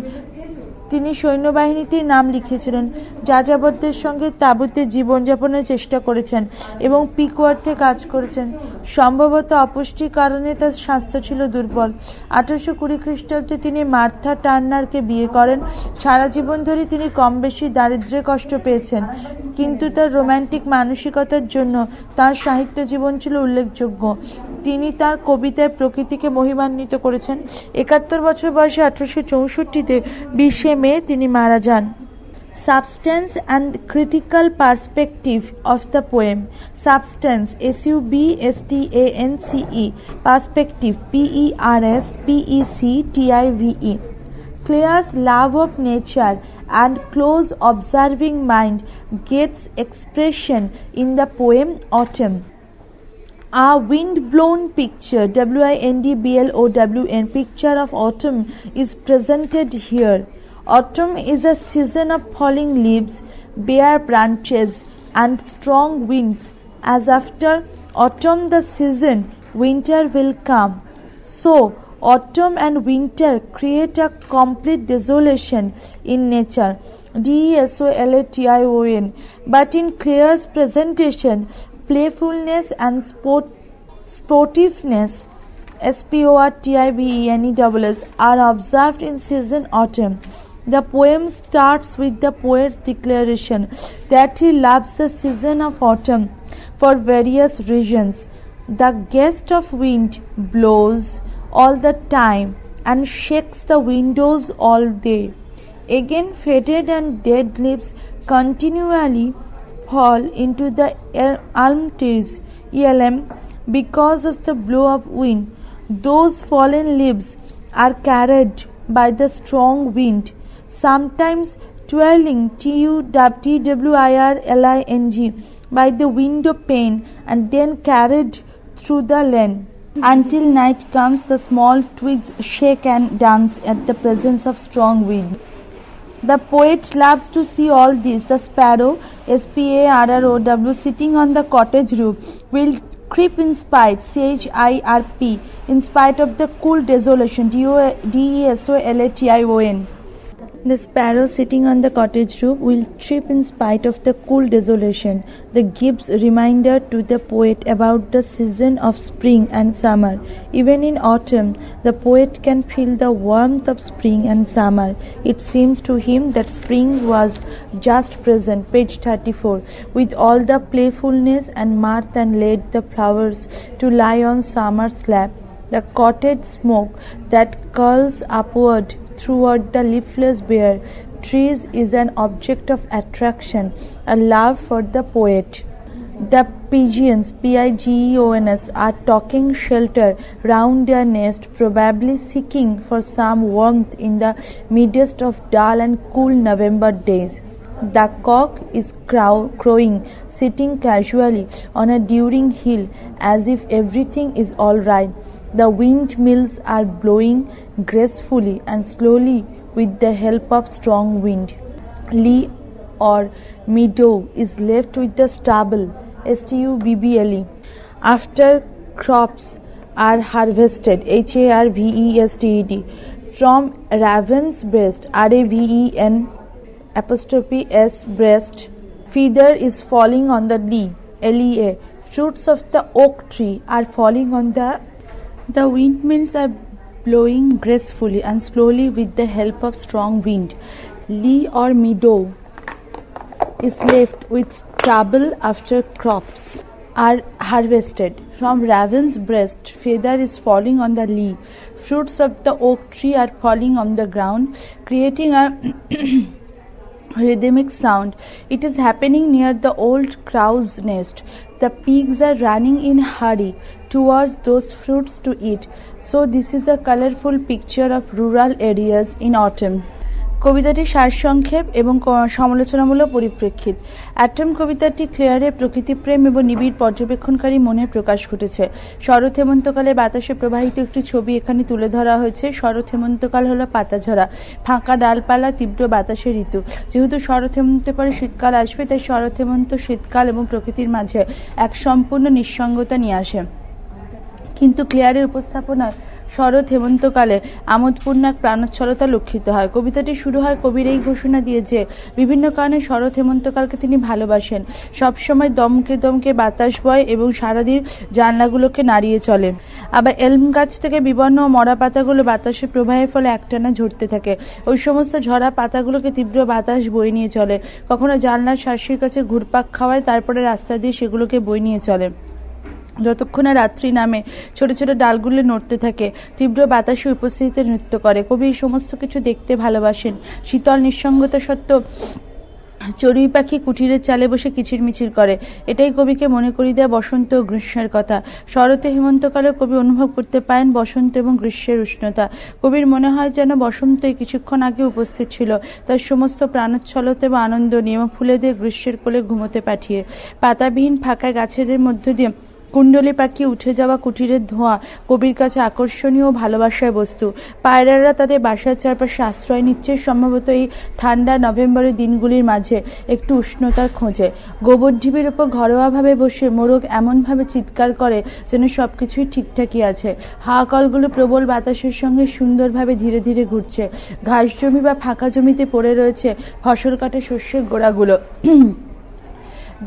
তিনি সৈন্যবাহিনীতেই নাম লিখিয়েছিলেন, যাযাবরদের সঙ্গে তাঁবুতে জীবনযাপনের চেষ্টা করেছেন এবং পিকওয়ার্থে কাজ করেছেন। সম্ভবত অপুষ্টির কারণে তার স্বাস্থ্য ছিল দুর্বল। 1820 খ্রিস্টাব্দে তিনি মার্থা টার্নারকে বিয়ে করেন। সারা জীবন ধরে তিনি কম বেশি দারিদ্র্যে কষ্ট পেয়েছেন, কিন্তু তার রোম্যান্টিক মানসিকতার জন্য তার সাহিত্য জীবন ছিল উল্লেখযোগ্য। তিনি তার কবিতায় প্রকৃতিকে মহিমান্বিত করেছেন। 71 বছর বয়সে 1864-তে 20 মে তিনি মারা যান। Substance and critical perspective of the poem. Substance, substance, perspective, perspective. Claire's love of nature and close observing mind gets expression in the poem Autumn. A wind-blown picture, WINDBLOWN, picture of autumn is presented here. Autumn is a season of falling leaves, bare branches, and strong winds. As after autumn the season, winter will come. So, autumn and winter create a complete desolation in nature. DESOLATION. But in Claire's presentation, playfulness and sportiveness, SPORTIVENESS, are observed in season autumn. The poem starts with the poet's declaration that he loves the season of autumn for various reasons. The gust of wind blows all the time and shakes the windows all day. Again, faded and dead leaves continually fall into the elm trees, ELM, because of the blow of wind. Those fallen leaves are carried by the strong wind, sometimes twirling TWIRLING by the window pane and then carried through the lane. Until night comes, the small twigs shake and dance at the presence of strong wind. The poet loves to see all this. The sparrow, SPARROW, sitting on the cottage roof will creep in spite, CHIRP, in spite of the cool desolation, DESOLATION. The sparrow sitting on the cottage roof will chirp in spite of the cool desolation. That gives reminder to the poet about the season of spring and summer. Even in autumn, the poet can feel the warmth of spring and summer. It seems to him that spring was just present, page 34, with all the playfulness and mirth, and laid the flowers to lie on summer's lap. The cottage smoke that curls upward toward the leafless bare trees is an object of attraction, a love for the poet. The pigeons, PIGEONS, are taking shelter round their nest, probably seeking for some warmth in the midst of dull and cool November days. The cock is crowing, sitting casually on a during hill, as if everything is all right. The windmills are blowing gracefully and slowly with the help of strong wind. Lea or meadow is left with the stubble, STUBBLE. After crops are harvested, harvested, from raven's breast, raven''s breast, feather is falling on the lea, fruits of the oak tree are falling on the windmills are blowing gracefully and slowly with the help of strong wind. Lea or meadow is left with stubble after crops are harvested. From raven's breast, feather is falling on the lea. Fruits of the oak tree are falling on the ground, creating a rhythmic sound. It is happening near the old crow's nest. The pigs are running in hurry towards those fruits to eat. So this is a colorful picture of rural areas in autumn. কবিতাটি সারসংক্ষেপ এবং সমালোচনামূলক পরিপ্রেক্ষিত। অ্যাটম কবিতাটি ক্লেয়ারের প্রকৃতিপ্রেম এবং নিবিড় পর্যবেক্ষণকারী মনের প্রকাশ ঘটেছে। শরৎ হেমন্তকালে বাতাসে প্রবাহিত একটি ছবি এখানে তুলে ধরা হয়েছে। শরৎ হেমন্তকাল হলো পাতাঝরা, ফাঁকা ডালপালা, তীব্র বাতাসের ঋতু। যেহেতু শরৎ হেমন্তের পরে শীতকাল আসবে, তাই শরৎ হেমন্ত শীতকাল এবং প্রকৃতির মাঝে এক সম্পূর্ণ নিঃসঙ্গতা নিয়ে আসে। কিন্তু ক্লেয়ারের উপস্থাপনায় শরৎ হেমন্তকালে আমোদপূর্ণ এক প্রাণোচ্ছলতা লক্ষিত হয়। কবিতাটি শুরু হয় কবির এই ঘোষণা দিয়ে যে বিভিন্ন কারণে শরৎ হেমন্তকালকে তিনি ভালোবাসেন। সবসময় দমকে দমকে বাতাস বয় এবং সারাদিন জানলাগুলোকে নাড়িয়ে চলে। আবার এলম গাছ থেকে বিবর্ণ ও মরা পাতাগুলো বাতাসের প্রবাহের ফলে একটানা ঝরতে থাকে। ওই সমস্ত ঝরা পাতাগুলোকে তীব্র বাতাস বয়ে নিয়ে চলে, কখনো জানলার শার্সির কাছে ঘুরপাক খাওয়ায়, তারপরে রাস্তা দিয়ে সেগুলোকে বয়ে নিয়ে চলে। যতক্ষণে রাত্রি নামে ছোট ছোট ডালগুলো নড়তে থাকে, তীব্র বাতাসে উপস্থিতিতে নৃত্য করে। কবি এই সমস্ত কিছু দেখতে ভালোবাসেন। শীতল নিঃসঙ্গতা সত্ত্বেও চড়ুই পাখি কুটিরের চালে বসে কিচিরমিচির করে। এটাই কবিকে মনে করিয়ে দেয় বসন্ত ও গ্রীষ্মের কথা। শরতে হেমন্তকালে কবি অনুভব করতে পারেন বসন্ত এবং গ্রীষ্মের উষ্ণতা। কবির মনে হয় যেন বসন্ত এই কিছুক্ষণ আগে উপস্থিত ছিল, তার সমস্ত প্রাণোচ্ছলতা এবং আনন্দ নিয়ে এবং ফুলেদের গ্রীষ্মের কোলে ঘুমোতে পাঠিয়ে। পাতাবিহীন ফাঁকা গাছেদের মধ্য দিয়ে কুণ্ডলী পাখি উঠে যাওয়া কুটিরের ধোঁয়া কবির কাছে আকর্ষণীয় ও ভালোবাসার বস্তু। পায়রারা তাদের বাসার চারপাশে আশ্রয় নিচ্ছে, সম্ভবত এই ঠান্ডা নভেম্বরের দিনগুলির মাঝে একটু উষ্ণতার খোঁজে। গোবর ঢিবির ওপর ঘরোয়াভাবে বসে মোরগ এমনভাবে চিৎকার করে যেন সবকিছুই ঠিকঠাকই আছে। হাওয়াকলগুলো প্রবল বাতাসের সঙ্গে সুন্দরভাবে ধীরে ধীরে ঘুরছে। ঘাস জমি বা ফাঁকা জমিতে পড়ে রয়েছে ফসল কাটা শস্যের গোড়াগুলো।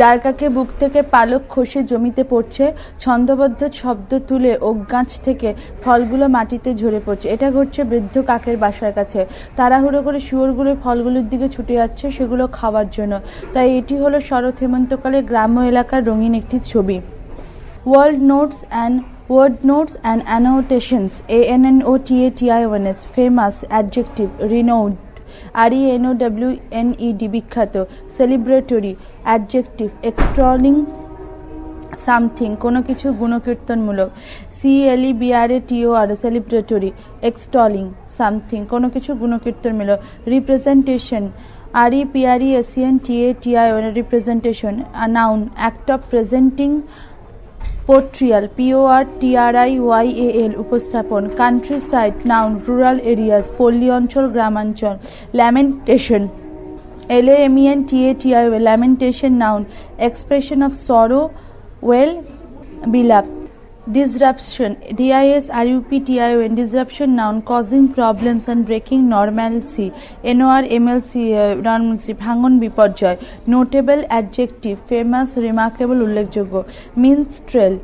দ্বারকাকে বুক থেকে পালক খসে জমিতে পড়ছে, ছন্দবদ্ধ শব্দ তুলে ওক গাছ থেকে ফলগুলো মাটিতে ঝরে পড়ছে। এটা ঘটছে বৃদ্ধ কাকের বাসার কাছে। তাড়াহুড়ো করে শুয়োরগুলো ফলগুলোর দিকে ছুটে যাচ্ছে সেগুলো খাওয়ার জন্য। তাই এটি হলো শরৎ হেমন্তকালে গ্রাম্য এলাকার রঙিন একটি ছবি। Word notes and annotations, ANNOTATIONS, famous, adjective, renowned, RENOWNED, বিখ্যাত, সেলিব্রেটরি, অ্যাডজেক্টিভ, এক্সটলিং সামথিং, কোনো কিছু গুণকীর্তনমূলক, CELEBRATOR, সেলিব্রেটরি, এক্সটলিং সামথিং, কোনো কিছু গুণকীর্তনমূলক, representation, REPRESENTATION, representation, noun, act of presenting, portrayal, PORTRIYAL, উপস্থাপন, countryside, noun, rural areas, পল্লী অঞ্চল, গ্রামাঞ্চল, lamentation, LAMENTATION, lamentation, noun, expression of sorrow, wail বিলাপ, disruption, DISRUPTION, disruption, noun, causing problems and breaking normalcy, NORMLC, normalcy, ভাঙন বিপর্যয়, notable, adjective, famous, remarkable, উল্লেখযোগ্য, minstrel,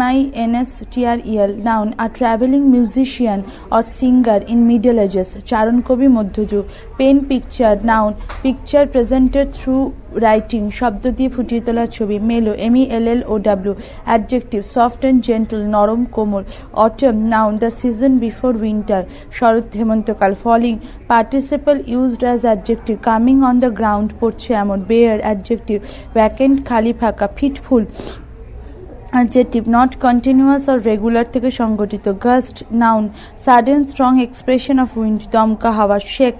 MINSTREL, noun, a traveling musician or singer in middle ages, চারণকবি, মধ্যযুগ, pen picture, noun, picture presented through writing, শব্দ দিয়ে ফুটিয়ে তোলা ছবি, mellow, MELLOW, adjective, soft and gentle, নরম কোমল, autumn, noun, the season before winter, শরৎ হেমন্তকাল, falling, participle used as adjective, coming on the ground, পড়ছে এমন, বেয়ার, অ্যাডজেক্টিভ, ভ্যাকেন্ট, খালি ফাঁকা, fitful, adjective, not continuous or regular, থেকে সংগঠিত, gust, noun, sudden strong expression of wind, দমকা হাওয়া, শেক,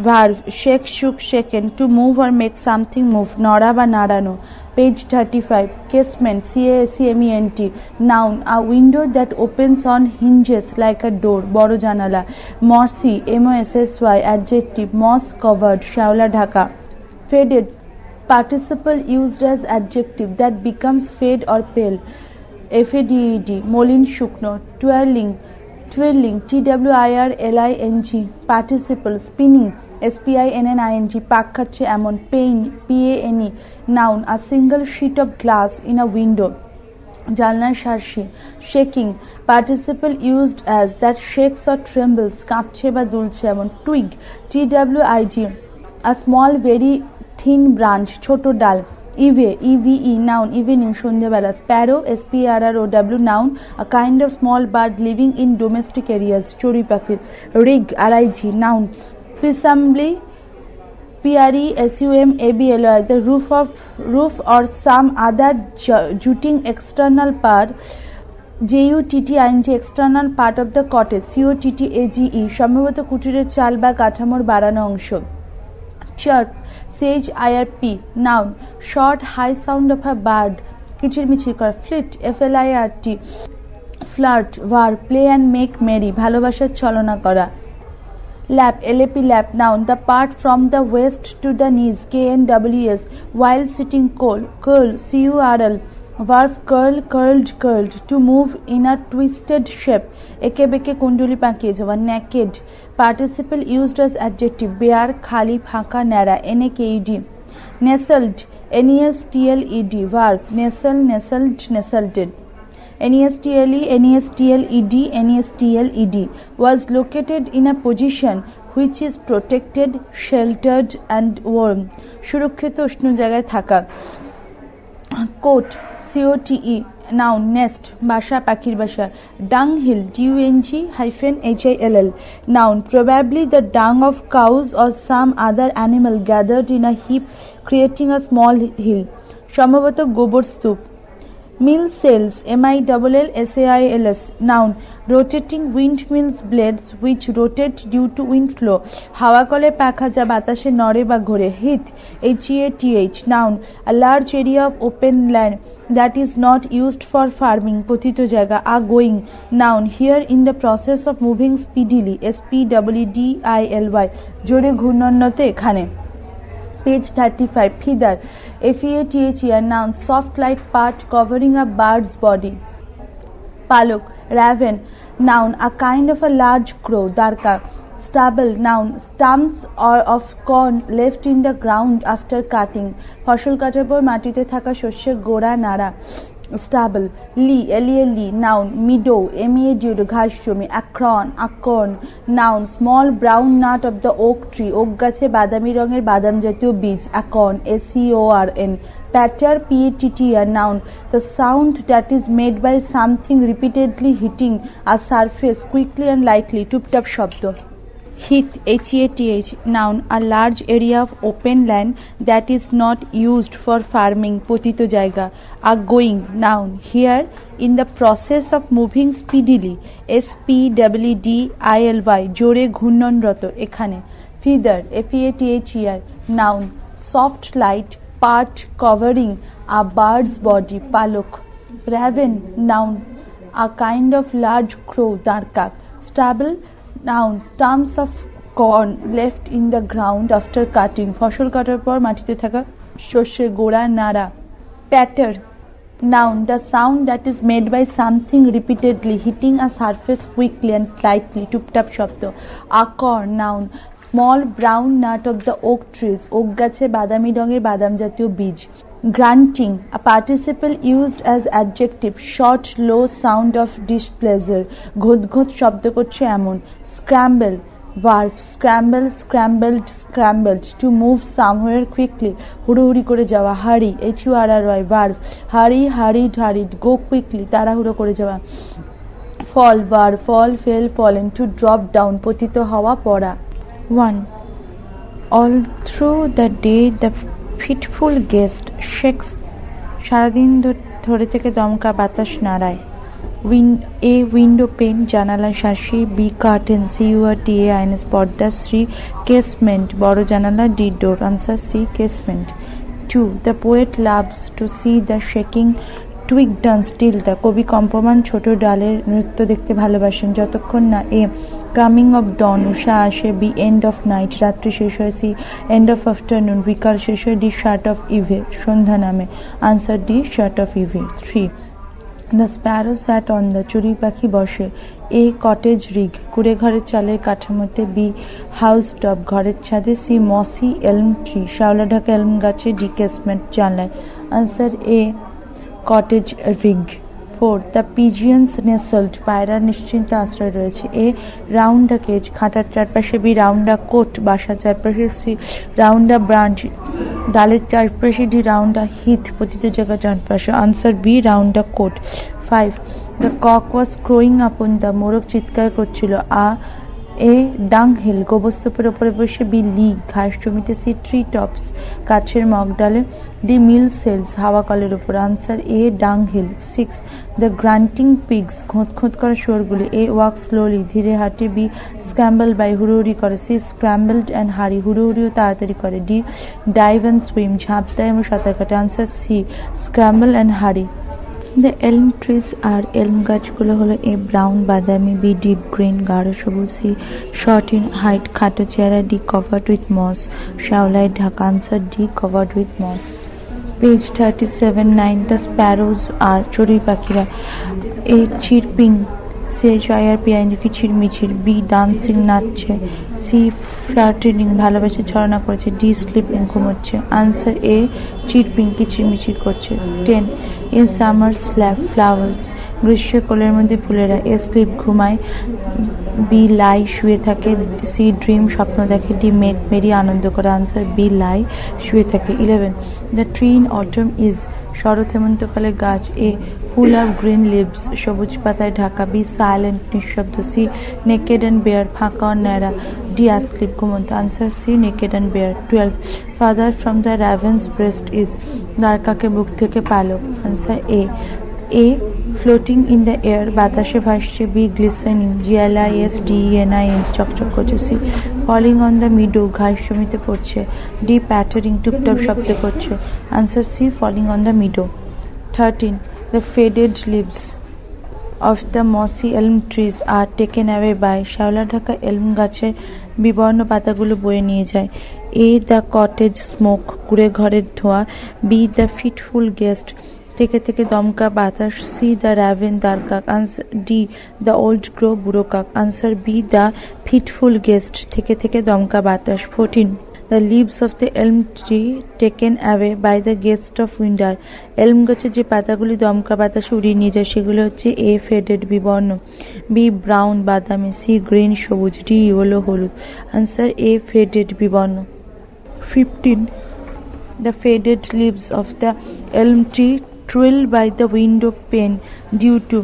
ভার্ভ, শেক, শুক, shaken, to move or make something move, নড়া বা নাড়ানো, page 35, casement, CASEMENT, noun, a window that opens on hinges like a door, বড় জানালা, mossy, MOSSY, adjective, moss covered, শ্যাওলা ঢাকা, faded, participle used as adjective that becomes fade or pale, FADED, মলিন শুকনো, twirling, TWIRLING, participle, spinning, SPINNING, পাক খাচ্ছে এমন, pain, PANE, noun, a single sheet of glass in a window, জানলার শার্সি, shaking, participle used as, that shakes or trembles, কাঁপছে বা দুলছে এমন, twig, TWIG, a small very thin branch, ছোট ডাল, EVE, noun, evening, সন্ধ্যাবেলা, sparrow, SPRROW, noun, a kind of small bird living in domestic areas, চড়ুই পাখি, rig, RIG, noun, presumably, PRESUMABLY, the roof or some other jutting external part, JUTTING, external part of the cottage, COTTAGE, সম্ভবত কুটিরের চাল বা কাঠামোর বাড়ানো অংশ, chirp, CHIRP, noun, short high sound of a bird, কিচিরমিচির করা, flit, FLIRT, flirt, verb, play and make merry, ভালোবাসার ছলনা করা, lap, LAP, lap, noun, the part from the waist to the knees, KNWS, while sitting, curl, CURL, verb, curled, to move in a twisted shape, একে বেঁকে কুণ্ডলি পাকিয়ে যাওয়া, naked, participle used as adjective, bare, খালি, ফাঁকা, ন্যাড়া, NAKED, nestled, NESTLED, verb, nestled, nestled, NESTLED, was located in a position which is protected, sheltered and warm, সুরক্ষিত উষ্ণ জায়গায় থাকা, coat, COTE, noun, nest, বাসা, পাখির বাসা, dunghill, DUNG-HILL, noun, probably the dung of cows or some other animal gathered in a heap creating a small hill, সম্ভবত গোবর স্তূপ, mill sails, MILLSAILS, noun, rotating windmills blades which rotate due to wind flow, হাওয়া কলে পাখা যা বাতাসে নড়ে বা ঘোরে, heath, HEATH, noun, a large area of open land that is not used for farming, পতিত জায়গা, going, noun, here in the process of moving speedily, SPEEDILY, জোরে ঘূর্ণনত এখানে, page 35, feather, FEATHER, noun, soft light part covering a bird's body, palok, raven, noun, a kind of a large crow, darka, stubble, noun, stumps or of corn left in the ground after cutting, ফসল কাটার পর মাটিতে থাকা শস্যের গোড়া নাড়া, stubble, LEE, noun, meadow, MEADO, ঘাস জমি, acorn, noun, small brown nut of the oak tree, oak গাছে বাদামি রঙের বাদাম জাতীয় বীজ, acorn, ACORN, patter, PATTER, noun, the sound that is made by something repeatedly hitting a surface quickly and lightly, টুপটাপ শব্দ, heath, HEATH, noun, a large area of open land that is not used for farming, পতিত জায়গা, going, noun, here in the process of moving speedily, SPEEDILY, জোরে ঘূর্ণনরত এখানে, feather, FEATHER, noun, soft light part covering a bird's body, palok, raven, noun, a kind of large crow, darka, stubble, noun, stumps of corn left in the ground after cutting, ফসল কাটার পর মাটিতে থাকা শস্যের গোড়া নাড়া, patter, noun, the sound that is made by something repeatedly hitting a surface quickly and lightly, টুপটাপ শব্দ, acorn, noun, small brown nut of the oak trees, oak গাছে বাদামি রঙের বাদাম জাতীয় বীজ, grunting, a participle used as adjective, short low sound of displeasure, ঘোঁত শব্দ করছে এমন, scramble, verb, scrambled, to move somewhere quickly, হুড়োহুড়ি করে যাওয়া, hurry, HURRY, verb, hurried, go quickly, তাড়াহুড়ো করে যাওয়া, fall, verb, fell, fallen, to drop down, পতিত হওয়া, পড়া, 1. All through the day the fitful guest shakes, সারাদিন ধরে থেকে দমকা বাতাস নাড়ায়, A window pane, জানালা শাসি, B curtain, CURTAIN, পর্দা, C casement, বড় জানালা, D door, answer C casement. 2. The poet loves to see the shaking twig dance till the, কবি কম্পমান ছোট ডালের নৃত্য দেখতে ভালোবাসেন যতক্ষণ না A coming of dawn, উষা আসে, B end of night, রাত্রি শেষ হয়, C end of afternoon, বিকাল শেষ হয়, D shut of eve, সন্ধ্যা নামে, answer D shut of eve. 3. The sparrow sat on the চড়ুই পাখি বসে। এ কটেজ রিগ কুড়ে ঘরের চালের কাঠামোতে। বি হাউস টপ ঘরের ছাদে। সি মসি এলম ট্রি শ্যাওলা ঢাকা এলম গাছে। ডি কেসমেন্ট জানলায়। Answer A cottage rig. 4 the pigeons nestled পায়রার নিশ্চিন্ত আশ্রয় রয়েছে। এ রাউন্ড দ্য কেজ খাঁটার চারপাশে। বি রাউন্ড দ্য কোট বাসার চারপাশে। সি রাউন্ড দ্য ব্রাঞ্চ ডালের চারপাশে। ডি রাউন্ড দ্য হিথ পতিত জায়গার চারপাশে। Answer B round the cote. 5 the cock was crowing upon the মোরগ চিৎকার করছিল। এ ডাং হিল গোবস্তূপের ওপরে বসে। বি লি ঘাস জমিতে। সি ট্রি টপস গাছের মগডালে। ডি মিল সেলস হাওয়া কলের উপর। আনসার এ ডাং হিল। 6 দ্য গ্রান্টিং পিগস খোঁত খোঁত করা শুয়োরগুলি। এ ওয়াক স্লোলি ধীরে হাঁটে। বি স্ক্যাম্বল বাই হুড়োহুড়ি করে। সি স্ক্র্যাম্বলড অ্যান্ড হারি হুড়োহুড়িও তাড়াতাড়ি করে। ডি ডাইভ অ্যান্ড সুইম ঝাঁপ দেয় এবং সাঁতার কাটে। Answer C scramble and hurry. The elm trees are elm গাছগুলো হলো এ ব্রাউন বাদামি। বি ডিপ গ্রিন গাঢ় সবুজ। সি শর্ট ইন হাইট খাটো চেহারা। ডি কভার্ড উইথ মস শ্যাওলায় ঢাকা। Answer D covered with moss. Page 37 9 the sparrows are চড়ুই পাখিরা। এ চিরপিং CHIRPING কিচিরমিচির। বি ডান্সিং নাচছে। সি ফ্লার্টিং ভালোবাসে ছলনা করছে। ডি স্লিপিং ঘুমোচ্ছে। আনসার এ চিরপিং কিচিরমিচির করছে। 10 ইন সামার স্ল্যাপ ফ্লাওয়ার্স গ্রীষ্মের কোলের মধ্যে ফুলেরা। এ স্লিপ ঘুমায়। বি লাই শুয়ে থাকে। সি ড্রিম স্বপ্ন দেখে। ডি মেক মেরি আনন্দ করে। আনসার বি লাই শুয়ে থাকে। 11 the tree in autumn is শরৎ হেমন্তকালে গাছ। A full of green leaves সবুজ পাতায় ঢাকা। বি সাইলেন্ট নিঃশব্দ। সি নেকেড অ্যান্ড বেয়ার ফাঁকা ও ন্যাড়া। ডি আসলিপ ঘুমন্ত। Answer C naked and bare. 12 feather from the raven's breast is দ্বারকাকে বুক থেকে পালক। Answer A floating in the air বাতাসে ভাসছে। বি গ্লিসানিং GLISDENING চকচক করছে। C falling on the meadow ঘাস জমিতে পড়ছে। ডি প্যাটারিং টুপটাপ শব্দ করছে। Answer C falling on the meadow. 13 the faded leaves of the mossy elm trees are taken away by শ্যাওলা ঢাকা এলম গাছের বিবর্ণ পাতাগুলো বয়ে নিয়ে যায়। এ দ্য কটেজ স্মোক কুড়ে ঘরের ধোঁয়া। বি দ্য ফিটফুল গেস্ট থেকে থেকে দমকা বাতাস। সি দ্য র্যাভেন দ্বারকাক। Answer D the old crow বুড়ো কাক। Answer B the fitful gust থেকে থেকে দমকা বাতাস। 14 the leaves of the elm tree taken away by the gust of winter elm গাছের যে পাতাগুলি দমকা বাতাসে উড়িয়ে নিয়ে যায় সেগুলো হচ্ছে এ ফেডেড বিবর্ণ। বি ব্রাউন বাদামি। সি গ্রিন সবুজ। ডি ইয়েলো হলুদ। আনসার এ ফেডেড বিবর্ণ। 15 the faded leaves of the elm tree trill by the window pane due to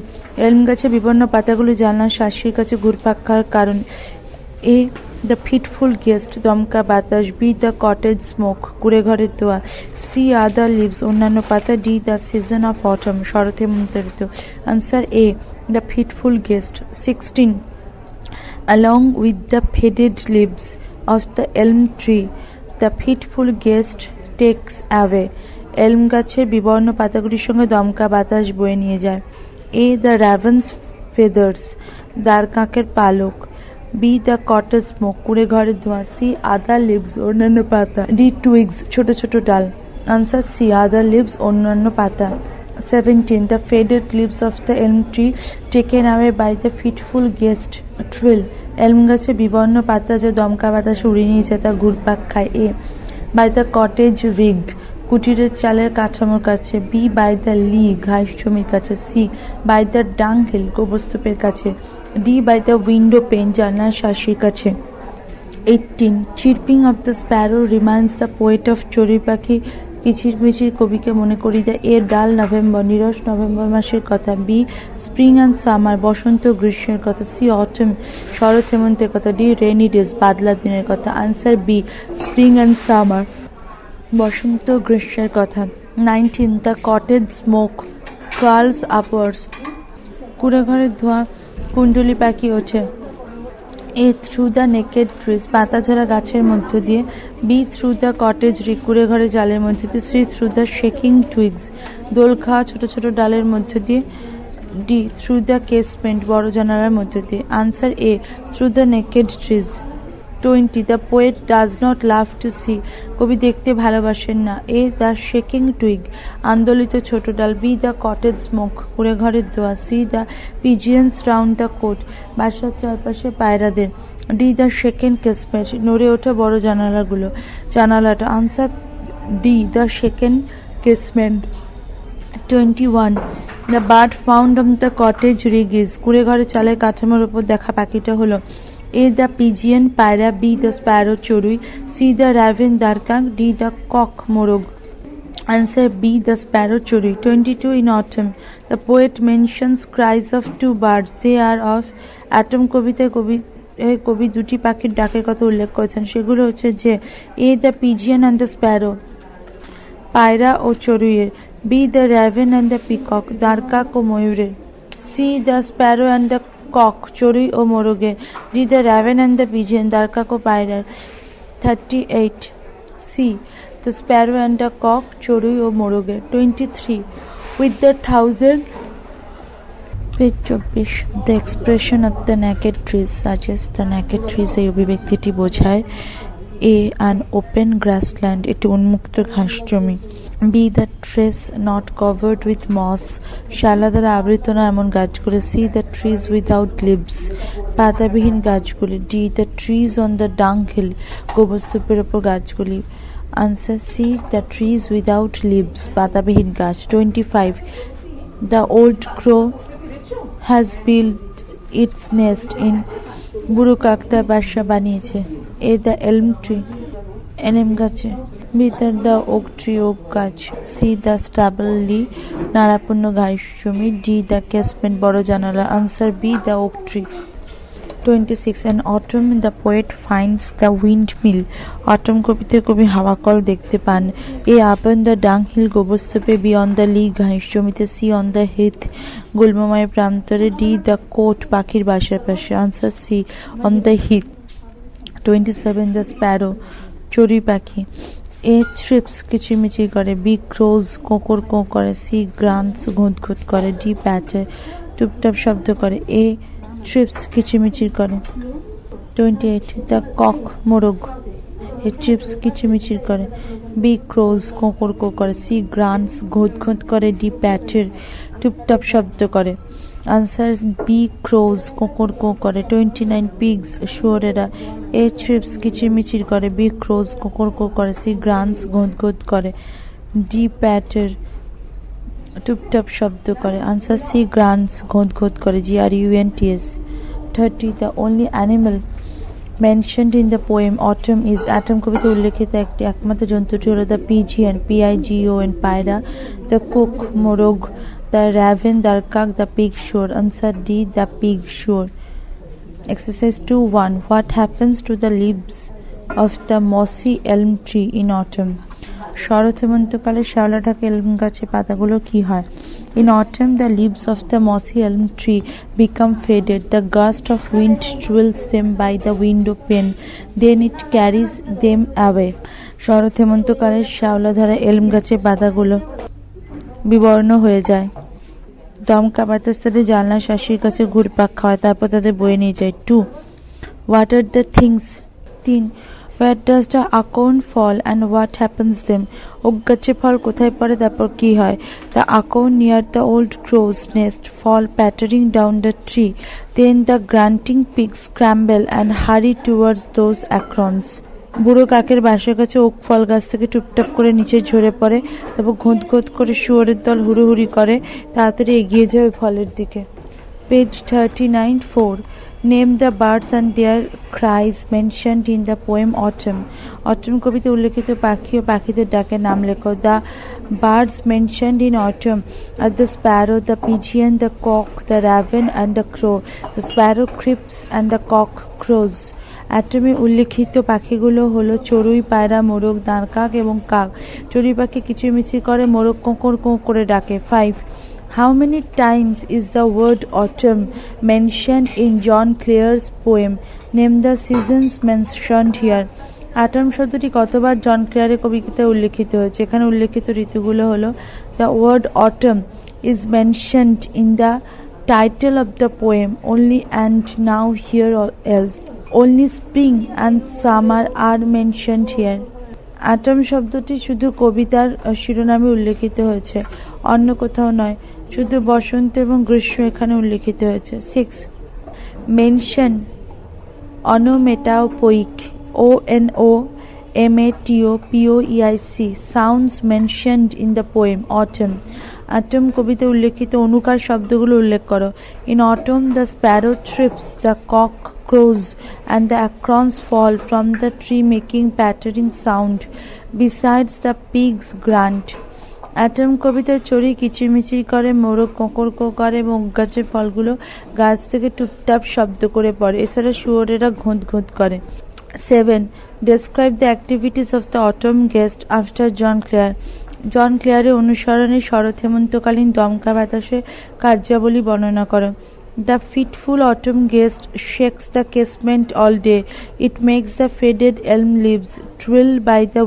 elm গাছের বিবর্ণ পাতাগুলি জানলার শাসির কাছে ঘুরপাক খাওয়ার কারণ। এ দ্য ফিটফুল গেস্ট দমকা বাতাস। বি দ্য কটেজ স্মোক কুড়ে ঘরের ধোয়া। সি আদার লিভস অন্যান্য পাতা। D the season of autumn শরৎ হেমন্ত ঋতু। Answer A the fitful guest. 16 along with the faded leaves of the elm tree the fitful guest takes away এলম গাছের বিবর্ণ পাতাগুলির সঙ্গে দমকা বাতাস বয়ে নিয়ে যায়। এ দ্য র্যাভেন্স ফেদার্স দ্বারকাকের পালক। বি দ্য কটেজ স্মোক কুড়ে ঘরের ধোঁয়া। সি আদার লিভস অন্যান্য পাতা। ডি টুইগস ছোট ছোট ডাল। আনসার সি আদার লিভস অন্যান্য পাতা। 17 the faded leaves of the elm tree taken away by the fitful gust trill elm গাছে বিবর্ণ পাতা যে দমকা বাতাস উড়িয়ে নিয়ে যায় তা ঘুরপাক খায়। এ বাই দ্য কটেজ রিগ কুটিরের চালের কাঠামোর কাছে। বি বাই দ্য লি ঘাস জমির কাছে। C by the dung hill গোবস্তূপের কাছে। D by the window pane জানলার শাসির কাছে। 18 chirping of the sparrow reminds the poet of চড়ুই পাখি কিচিরমিচির কবিকে মনে করি দেয়। এ ডাল নভেম্বর নিরস নভেম্বর মাসের কথা। বি স্প্রিং অ্যান্ড সামার বসন্ত গ্রীষ্মের কথা। সি অটম শরৎ হেমন্তের কথা। ডি রেনি ডেজ বাদলা দিনের কথা। Answer B spring and summer বসন্ত গ্রীষ্মের কথা। 19 the cottage smoke curls upwards কুড়ে ঘরের ধোঁয়া কুণ্ডলি পাখি ওঠে। A through the naked trees পাতা ঝরা গাছের মধ্য দিয়ে। B through the cottage rig কুড়ে ঘরে জালের মধ্যে দিয়ে। C through the shaking twigs দোল খাওয়া ছোট ছোট ডালের মধ্য দিয়ে। ডি থ্রু দ্য কেসমেন্ট বড় জানালার মধ্য দিয়ে। Answer A through the naked trees. 20. The poet does not love to see. কবি দেখতে ভালোবাসেন না। A. The shaking twig. আন্দোলিত ছোট ডাল। B. The cottage smoke. কুড়ে ঘরের ধোঁয়া। C. The pigeons round the court. বাসার চারপাশে পায়রাদের। D. The shaken casement. নড়ে ওঠা বড় জানালাটা। Answer D. The shaken casement. 21. The bird found on the cottage rig is. কুড়ে ঘরের চালের কাঠামোর উপর দেখা পাখিটা হলো A. The pigeon পায়রা, B. The sparrow চড়ুই, C. The raven দারকাক, D. The cock মোরগ। Answer B. The sparrow চড়ুই। 22. In autumn, the poet mentions cries of two birds. They are of atom কবিতায় কবি দুটি পাখির ডাকের কথা উল্লেখ করেছেন, সেগুলো হচ্ছে যে A. The pigeon and the sparrow পায়রা ও চড়ুইয়ের, B. The raven and the peacock দারকাক ও ময়ূরের, C. The sparrow and the cock চড়ুই ও মোরগের, D. The raven and the pigeon দারকাক ও পায়রার। 38. C. The sparrow and the cock চড়ুই ও মোরগের। 23. With the thousand. Page 24. The expression of the naked trees suggests the naked trees এই অভিব্যক্তিটি বোঝায় A. An open grassland, এটি উন্মুক্ত ঘাস জমি, B. The trees not covered with moss, শ্যালা দ্বারা আবৃত না এমন গাছগুলি, C. The trees without leaves, পাতাবিহীন গাছগুলি, D. The trees on the dunghill, গোবরস্তূপের ওপর গাছগুলি। Answer C. The trees without leaves, পাতাবিহীন গাছ। 25. The old crow has built its nest in. বুড়ো কাক তার বাসা বানিয়েছে A. The elm tree, এলেম গাছে, B. The oak tree, oak গাছ, C. The stubble, নাড়াপূর্ণ ঘাস জমি, D. The casement, বড় জানালা। Answer B. The oak tree. 26. In autumn, the poet finds the windmill. Autumn কবিতে কবি হাওয়াকল দেখতে পান A. Upon the dunghill, গোবরস্তূপে, B. On the lea, ঘাস জমিতে, C. On the heath, গুল্মময় প্রান্তরে, D. The court, পাখির বাসার পাশে। Answer C. On the heath. 27. The sparrow, চড়ুই পাখি, A. Chirps, কিচিরমিচির করে, B. Crows, কোঁকর কোঁ করে, C. Grunts, ঘুঁতঘুঁত করে, D. Patter, টুপটাপ শব্দ করে, A. Chirps, কিচিরমিচির করে। 28. The cock, মোরগ, A. Chirps, কিচিরমিচির করে, B. Crows, কোঁকর কোঁ করে, C. Grunts, ঘুঁতঘুঁত করে, D. Patter, টুপটাপ শব্দ করে। Answer B. Crows, কোঁকর কোঁ করে। 29. Pigs, শুয়োরেরা, A. Chirps, কিচিরমিচির করে, B. Crows, কোঁকর কোঁ করে, C. Grunts, ঘুঁতঘুঁত করে, D. Patter, টুপটাপ শব্দ করে। Answer C. Grunts, ঘুঁতঘুঁত করে, GRUNTS। 30. The only animal mentioned in the poem Autumn is. Autumn কবিতে উল্লেখিত একমাত্র জন্তুটি হলো the pigeon, PIGON পায়রা, the cock মোরগ, the raven দারকাক, the pig শুয়োর। Answer D. The pig শুয়োর। Exercise 2.1. What happens to the leaves of the mossy elm tree in autumn? শরৎ হেমন্তকালে শ্যাওলা ঢাকা এলম গাছের পাতাগুলো কি হয়? In autumn, the leaves of the mossy elm tree become faded. The gust of wind twirls them by the window pane. Then it carries them away. শরৎ হেমন্তকালে শ্যাওলা ধারা এলম গাছের পাতাগুলো বিবর্ণ হয়ে যায়। দমকা বাতাস তাদের জানলা শাসির কাছে ঘুরপাক খাওয়ায়, তারপর তাদের বয়ে নিয়ে যায়। 2. What are the things? 3. Where does the acorn fall and what happens them? Oak গাছে ফল কোথায় পড়ে, তারপর কি হয়? The acorn near the old crow's nest fall pattering down the tree. Then the grunting pigs scramble and hurry towards those acorns. বুড়ো কাকের বাসার কাছে ওক ফল গাছ থেকে টুপটাপ করে নিচে ঝরে পড়ে, তারপর ঘুঁতঘুঁত করে শুয়োরের দল হুড়োহুড়ি করে তাড়াতাড়ি এগিয়ে যায় ফলের দিকে। Page 39. 4. Name the birds and their cries mentioned in the poem Autumn. Autumn কবিতে উল্লেখিত পাখি ও পাখিদের ডাকের নাম লেখো। The birds mentioned in Autumn are the sparrow, the pigeon, the cock, the raven and the crow. The sparrow creeps and the cock crows. অ্যাটমে উল্লেখিত পাখিগুলো হলো চড়ুই, পায়রা, মোরগ, দাঁড়কাক এবং কাক। চড়ুই পাখি কিচিরমিচির করে, মোরগ কোঁকর কোঁ করে ডাকে। 5. How many times is the word autumn mentioned in John Clare's poem? Name the seasons mentioned here. Autumn শব্দটি কতবার জন ক্লেয়ারের কবিতায় উল্লেখিত হয়েছে? এখানে উল্লেখিত ঋতুগুলো হলো the word autumn is mentioned in the title of the poem only and now here or else. only spring and summer are mentioned here. Atom শব্দটি শুধু কবিতার শিরোনামে উল্লেখিত হয়েছে, অন্য কোথাও নয়। শুধু বসন্ত এবং গ্রীষ্ম এখানে উল্লেখিত হয়েছে। 6. Mention onomatopoeic onomatopoeic sounds mentioned in the poem autumn. Autumn কবিতে উল্লেখিত অনুকার শব্দগুলো উল্লেখ করো। In autumn the sparrow trips, the cock crows and the acorns fall from the tree making pattering sound. Besides the pigs grunt. Atom কবিতায় চড়ি কিচিরমিচির করে, মোরগ কোঁকড় করে এবং গাছের ফলগুলো গাছ থেকে টুপটাপ শব্দ করে পড়ে। এছাড়া শুয়োরেরা ঘুঁত ঘুঁত করে। 7. Describe the activities of the autumn guest after John Clare. জন ক্লেয়ারের অনুসরণে শরৎ হেমন্তকালীন দমকা বাতাসে কার্যাবলী বর্ণনা করো। The fitful autumn guest shakes the casement all day. It makes the faded elm leaves trill by the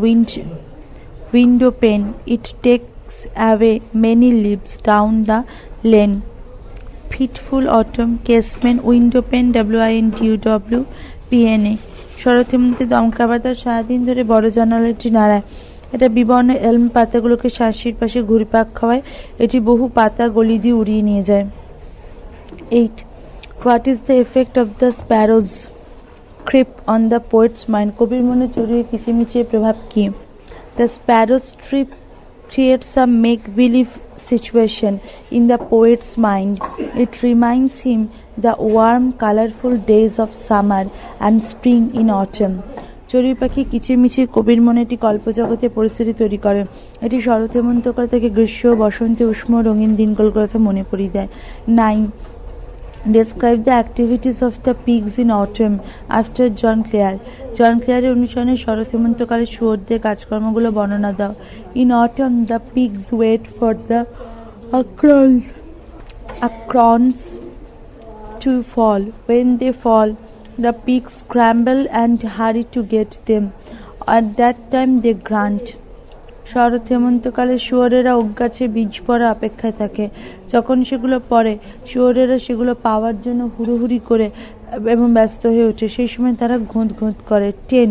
window pane. It takes away many leaves down the lane. Fitful autumn casement window pane WINDOW শরৎ হেমন্তে দমকা বাতাস সারাদিন ধরে বড় জানালাটি নাড়ায়। এটা বিবর্ণ এলম পাতাগুলোকে শাঁসির পাশে ঘুরপাক খাওয়ায়। এটি বহু পাতা গলি দিয়ে উড়িয়ে নিয়ে যায়। 8. What is the effect of the sparrows creep on the poet's mind? কবির মনে চড়ুইয়ের কিচিরমিচির প্রভাব কি? The sparrow's trip creates a make-believe situation in the poet's mind. It reminds him the warm, colorful days of summer and spring in autumn. চড়ুই পাখি কিচিরমিচির কবির মনে একটি কল্পজগতে পরিস্থিতি তৈরি করে। এটি শরৎ হেমন্তকাল থেকে গ্রীষ্ম বসন্তে উষ্ণ রঙিন দিনগুলোর কথা মনে পড়িয়ে দেয়। 9. Describe the activities of the pigs in autumn after John Clare. জন ক্লেয়ারের অনুসরণে শরৎ হেমন্তকালে শুয়োরদের কাজকর্মগুলো বর্ণনা দাও। In autumn the pigs wait for the acorns to fall. When they fall, the pigs scramble and hurry to get them. At that time they grunt. শরৎ হেমন্তকালে শুয়োরেরা ওকগাছে বীজ পড়া অপেক্ষায় থাকে। যখন সেগুলো পড়ে, শুয়োরেরা সেগুলো পাওয়ার জন্য হুড়োহুড়ি করে এবং ব্যস্ত হয়ে ওঠে। সেই সময় তারা ঘুঁত ঘুঁত করে। 10.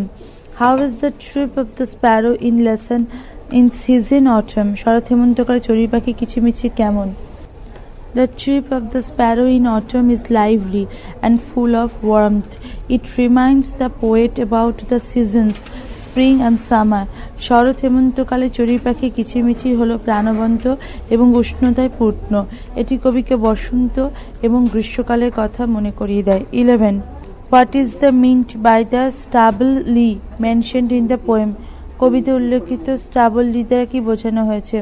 How is the trip of the sparrow in season autumn? শরৎ হেমন্তকালে চড়ুই পাখি কিচিরমিচির কেমন? The trip of the sparrow in autumn is lively and full of warmth. It reminds the poet about the seasons, spring and summer. শরৎ হেমন্তকালে চড়ুই পাখি কিচিরমিচির হলো প্রাণবন্ত এবং উষ্ণতায় পূর্ণ। এটি কবিকে বসন্ত এবং গ্রীষ্মকালের কথা মনে করিয়ে দেয়। 11. What is the meant by the stubble lea mentioned in the poem? কবিতে উল্লেখিত স্টাবল লি দ্বারা কি বোঝানো হয়েছে?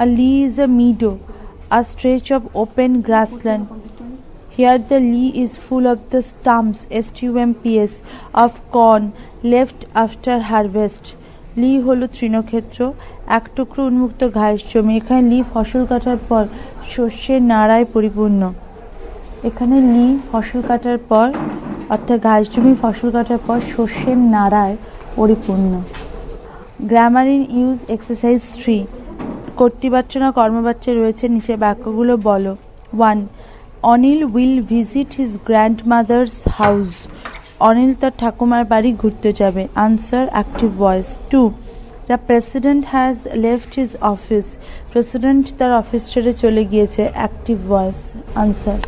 A lea is a meadow, a stretch of open grassland. Here the lea is full of the stumps of corn left after harvest. লি হলো তৃণক্ষেত্র, এক টুকরো উন্মুক্ত ঘাস জমি। এখানে লি ফসল কাটার পর শস্যের নাড়ায় পরিপূর্ণ। এখানে লি ফসল কাটার পর অর্থাৎ ঘাস জমি ফসল কাটার পর শস্যের নাড়ায় পরিপূর্ণ। Grammar in use exercise 3. কর্তৃবাচ্য না কর্মবাচ্য রয়েছে, নিচের বাক্যগুলো বলো। 1. Anil will visit his grandmother's house. Anil তার ঠাকুমার বাড়ি ঘুরতে যাবে। Answer active voice. 2. The president has left his office. President তার অফিস ছেড়ে চলে গিয়েছে। Active voice. Answer.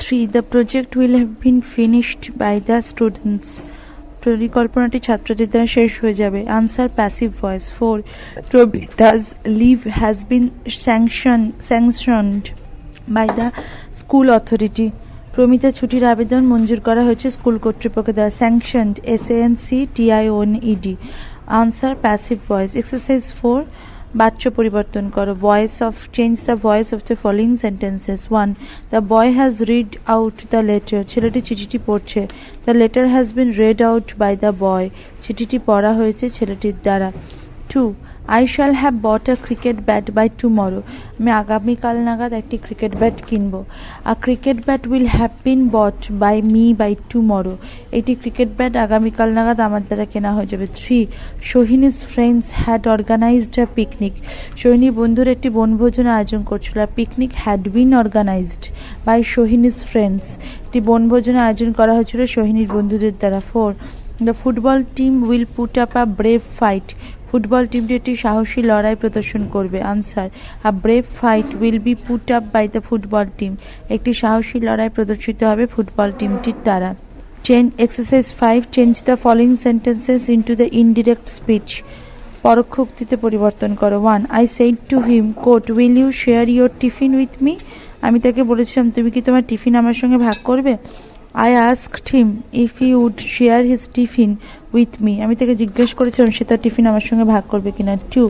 3. The project will have been finished by the students. পরিকল্পনাটি ছাত্রদের দ্বারা শেষ হয়ে যাবে। Answer passive voice. 4. প্রবিতা's leave has been sanctioned by the school authority. Promita ছুটির আবেদন মঞ্জুর করা হয়েছে স্কুল কর্তৃপক্ষ দ্বারা। sanctioned SANCTIONED. Answer passive voice. Exercise 4. বাচ্য পরিবর্তন করো। Voice of change the voice of the following sentences. 1. The boy has read out the letter. ছেলেটি চিঠিটি পড়ছে। The letter has been read out by the boy. চিঠিটি পড়া হয়েছে ছেলেটির দ্বারা। 2. I shall have bought a cricket bat by tomorrow. আমি আগামীকাল নাগাদ একটি ক্রিকেট ব্যাট কিনবো। A cricket bat will have been bought by me by tomorrow. এটি ক্রিকেট ব্যাট আগামীকাল নাগাদ আমার দ্বারা কেনা হয়ে যাবে। 3. Sohini's friends had organized a picnic. Sohini বন্ধুর একটি বনভোজন আয়োজন করছিল। A picnic had been organized by Sohini's friends. একটি বনভোজন আয়োজন করা হয়েছিল সোহিনীর বন্ধুদের দ্বারা। 4. The football team will put up a brave fight. Football টিমটি একটি সাহসী লড়াই প্রদর্শন করবে। Answer, a brave fight will be put up by the football team. একটি সাহসী লড়াই প্রদর্শিত হবে ফুটবল টিমটির দ্বারা। Exercise 5, change the following sentences into the indirect speech. পরোক্ষ উক্তিতে পরিবর্তন করো। 1. I said to him, quote, will you share your tiffin with me? আমি তাকে বলেছিলাম, তুমি কি তোমার টিফিন আমার সঙ্গে ভাগ করবে? I asked him if he would share his tiffin with me. আমি তাকে জিজ্ঞেস করেছিলাম সে তার টিফিন আমার সঙ্গে ভাগ করবে কিনা। 2.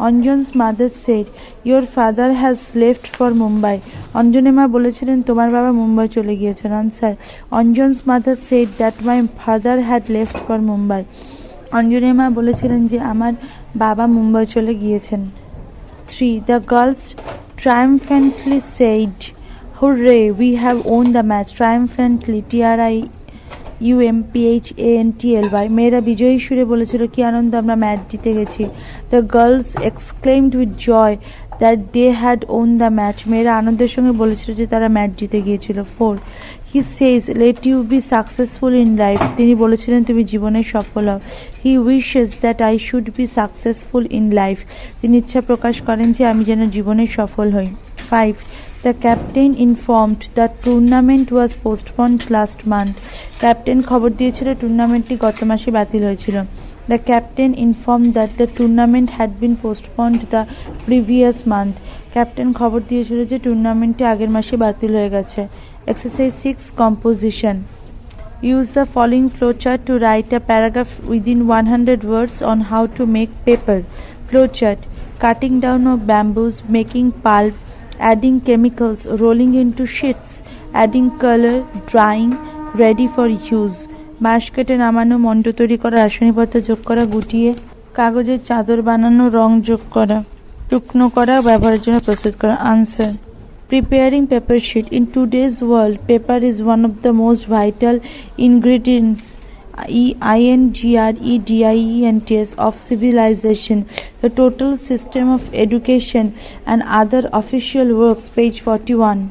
অঞ্জন's mother said, your father has left for Mumbai. অঞ্জনের মা বলেছিলেন তোমার বাবা মুম্বাই চলে গিয়েছেন। আনসার, অঞ্জন's mother said that my father had left for Mumbai. অঞ্জনের মা বলেছিলেন যে আমার বাবা মুম্বাই চলে গিয়েছেন। 3. The girls triumphantly said, hooray, we have won the match. Triumphantly, triumphantly. মেয়েরা বিজয়ী সুরে বলেছিল কি আনন্দ, আমরা ম্যাচ জিতে গেছি। The girls exclaimed with joy that they had won the match. মেয়েরা আনন্দের সঙ্গে বলেছিল যে তারা ম্যাচ জিতে গিয়েছিল। 4. He says, let you be successful in life. তিনি বলেছিলেন তুমি জীবনে সফল হও। He wishes that I should be successful in life. তিনি ইচ্ছা প্রকাশ করেন যে আমি যেন জীবনে সফল হই। 5. The captain informed that tournament was postponed last month. Captain খবর দিয়েছিল টুর্নামেন্টটি গত মাসে বাতিল হয়েছিল। The captain informed that the tournament had been postponed the previous month. Captain খবর দিয়েছিল যে টুর্নামেন্টটি আগের মাসে বাতিল হয়ে গেছে। Exercise 6, composition. Use the following flowchart to write a paragraph within 100 words on how to make paper. Flowchart: cutting down of bamboos, making pulp, adding chemicals, rolling into sheets, adding color, drying, ready for use. বাঁশ কেটে নামানো, মণ্ড তৈরি করা, রাসায়নিকপদার্থ যোগ করা, গুটিয়ে কাগজের চাদর বানানো, রং যোগ করা, শুকনো করা, ব্যবহারের জন্য প্রস্তুত করা। Answer, preparing paper sheet. In today's world, paper is one of the most vital ingredients ingredients of civilization. The total system of education and other official works. Page 41.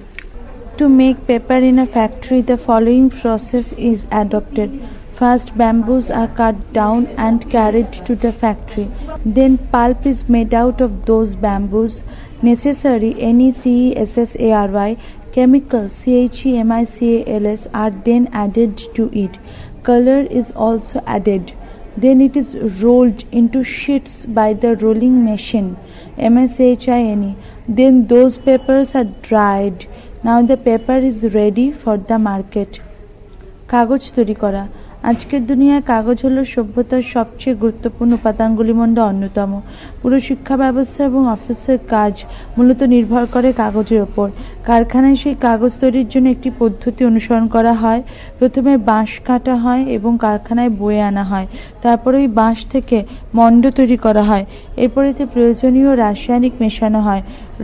To make paper in a factory, the following process is adopted. First, bamboos are cut down and carried to the factory. Then pulp is made out of those bamboos. Necessary NECESSARY chemicals CHEMICALS are then added to it. Color is also added. Then it is rolled into sheets by the rolling machine MSHINE. Then those papers are dried. Now the paper is ready for the market. কাগজ তৈরি করা। আজকের দুনিয়ায় কাগজ হলো সভ্যতার সবচেয়ে গুরুত্বপূর্ণ উপাদানগুলির মধ্যে অন্যতম। পুরো শিক্ষা ব্যবস্থা এবং অফিসের কাজ মূলত নির্ভর করে কাগজের ওপর। কারখানায় সেই কাগজ তৈরির জন্য একটি পদ্ধতি অনুসরণ করা হয়। প্রথমে বাঁশ কাটা হয় এবং কারখানায় বয়ে আনা হয়। তারপর ওই বাঁশ থেকে মণ্ড তৈরি করা হয়। এরপর এতে প্রয়োজনীয় রাসায়নিক মেশানো হয়,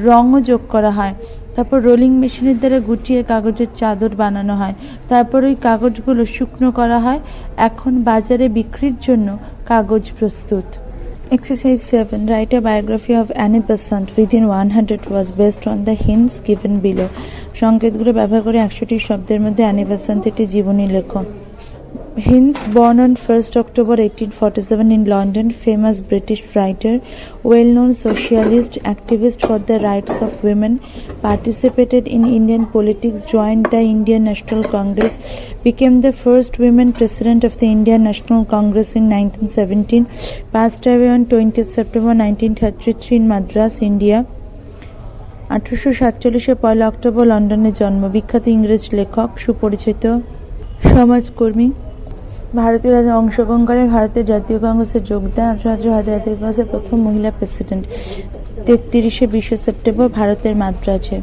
রঙও যোগ করা হয়। তারপর রোলিং মেশিনের দ্বারা গুটিয়ে কাগজের চাদর বানানো হয়। তারপর ওই কাগজগুলো শুকনো করা হয়। এখন বাজারে বিক্রির জন্য কাগজ প্রস্তুত। Exercise 7. Write a biography of Annie Besant within 100 words based on the hints given below. সংকেতগুলো ব্যবহার করে 100টি শব্দের মধ্যে অ্যানি বেসান্তের একটি জীবনী লেখো। Hints: born on 1st October 1847 in London, famous British writer, well-known socialist, activist for the rights of women, participated in Indian politics, joined the Indian National Congress, became the first women president of the Indian National Congress in 1917, passed away on 20th September 1933 in Madras, India. 1847 1 October লন্ডনে জন্ম। বিখ্যাত ইংরেজ লেখক, সুপরিচিত সমাজকর্মী। ভারতীয় রাজনীতিতে অংশগ্রহণ করে ভারতের জাতীয় কংগ্রেসে যোগদান। 1818 জাতীয় কংগ্রেসের প্রথম মহিলা প্রেসিডেন্ট। 23শে সেপ্টেম্বর ভারতের মাদ্রাজে।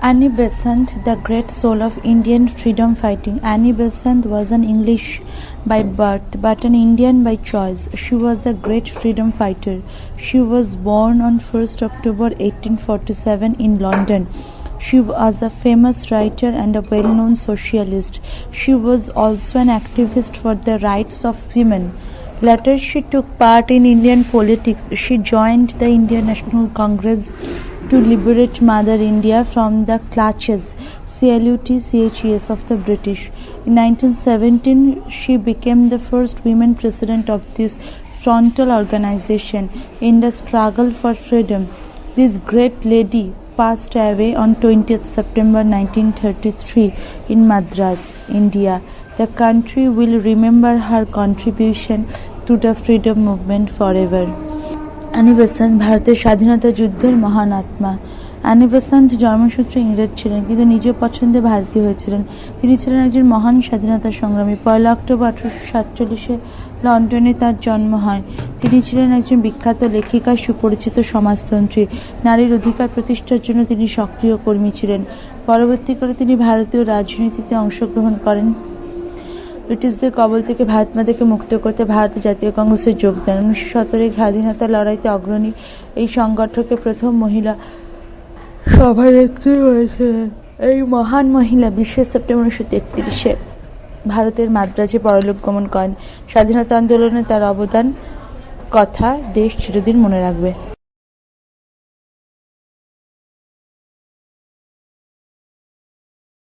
Annie Besant, the great soul of Indian freedom fighting. Annie Besant was an English by birth but an Indian by choice. She was a great freedom fighter. She was born on 1st October 1847 in London. She was a famous writer and a well-known socialist. She was also an activist for the rights of women. Later, she took part in Indian politics. She joined the Indian National Congress to liberate Mother India from the clutches CLUT-CHES of the British. In 1917, she became the first women president of this frontal organization in the struggle for freedom. This great lady passed away on 20th September 1933 in Madras, India. The country will remember her contribution to the freedom movement forever. Annie Besant ভারতের স্বাধীনতা যুদ্ধের মহান আত্মা। অ্যানি বেসান্ত জন্মসূত্রে ইংরেজ ছিলেন কিন্তু নিজ পছন্দে ভারতীয় হয়েছিলেন। তিনি ছিলেন একজন মহান স্বাধীনতা সংগ্রামী। 1 অক্টোবর 1847 লন্ডনে তার জন্ম হয়। তিনি ছিলেন একজন বিখ্যাত লেখিকা, সুপরিচিত সমাজতন্ত্রী। নারীর অধিকার প্রতিষ্ঠার জন্য তিনি সক্রিয় কর্মী ছিলেন। পরবর্তীকালে তিনি ভারতীয় রাজনীতিতে অংশগ্রহণ করেন। ব্রিটিশদের কবল থেকে ভারত মাতাকে মুক্ত করতে ভারতের জাতীয় কংগ্রেসে যোগ দেন। 1917 স্বাধীনতা লড়াইতে অগ্রণী এই সংগঠকে প্রথম মহিলা সভানেত্রী হয়েছিলেন। এই মহান মহিলা 20 সেপ্টেম্বর 1933 ভারতের মাদ্রাজে পরলোক গমন করেন। স্বাধীনতা আন্দোলনে তার অবদান কথা দেশ চিরদিন মনে রাখবে।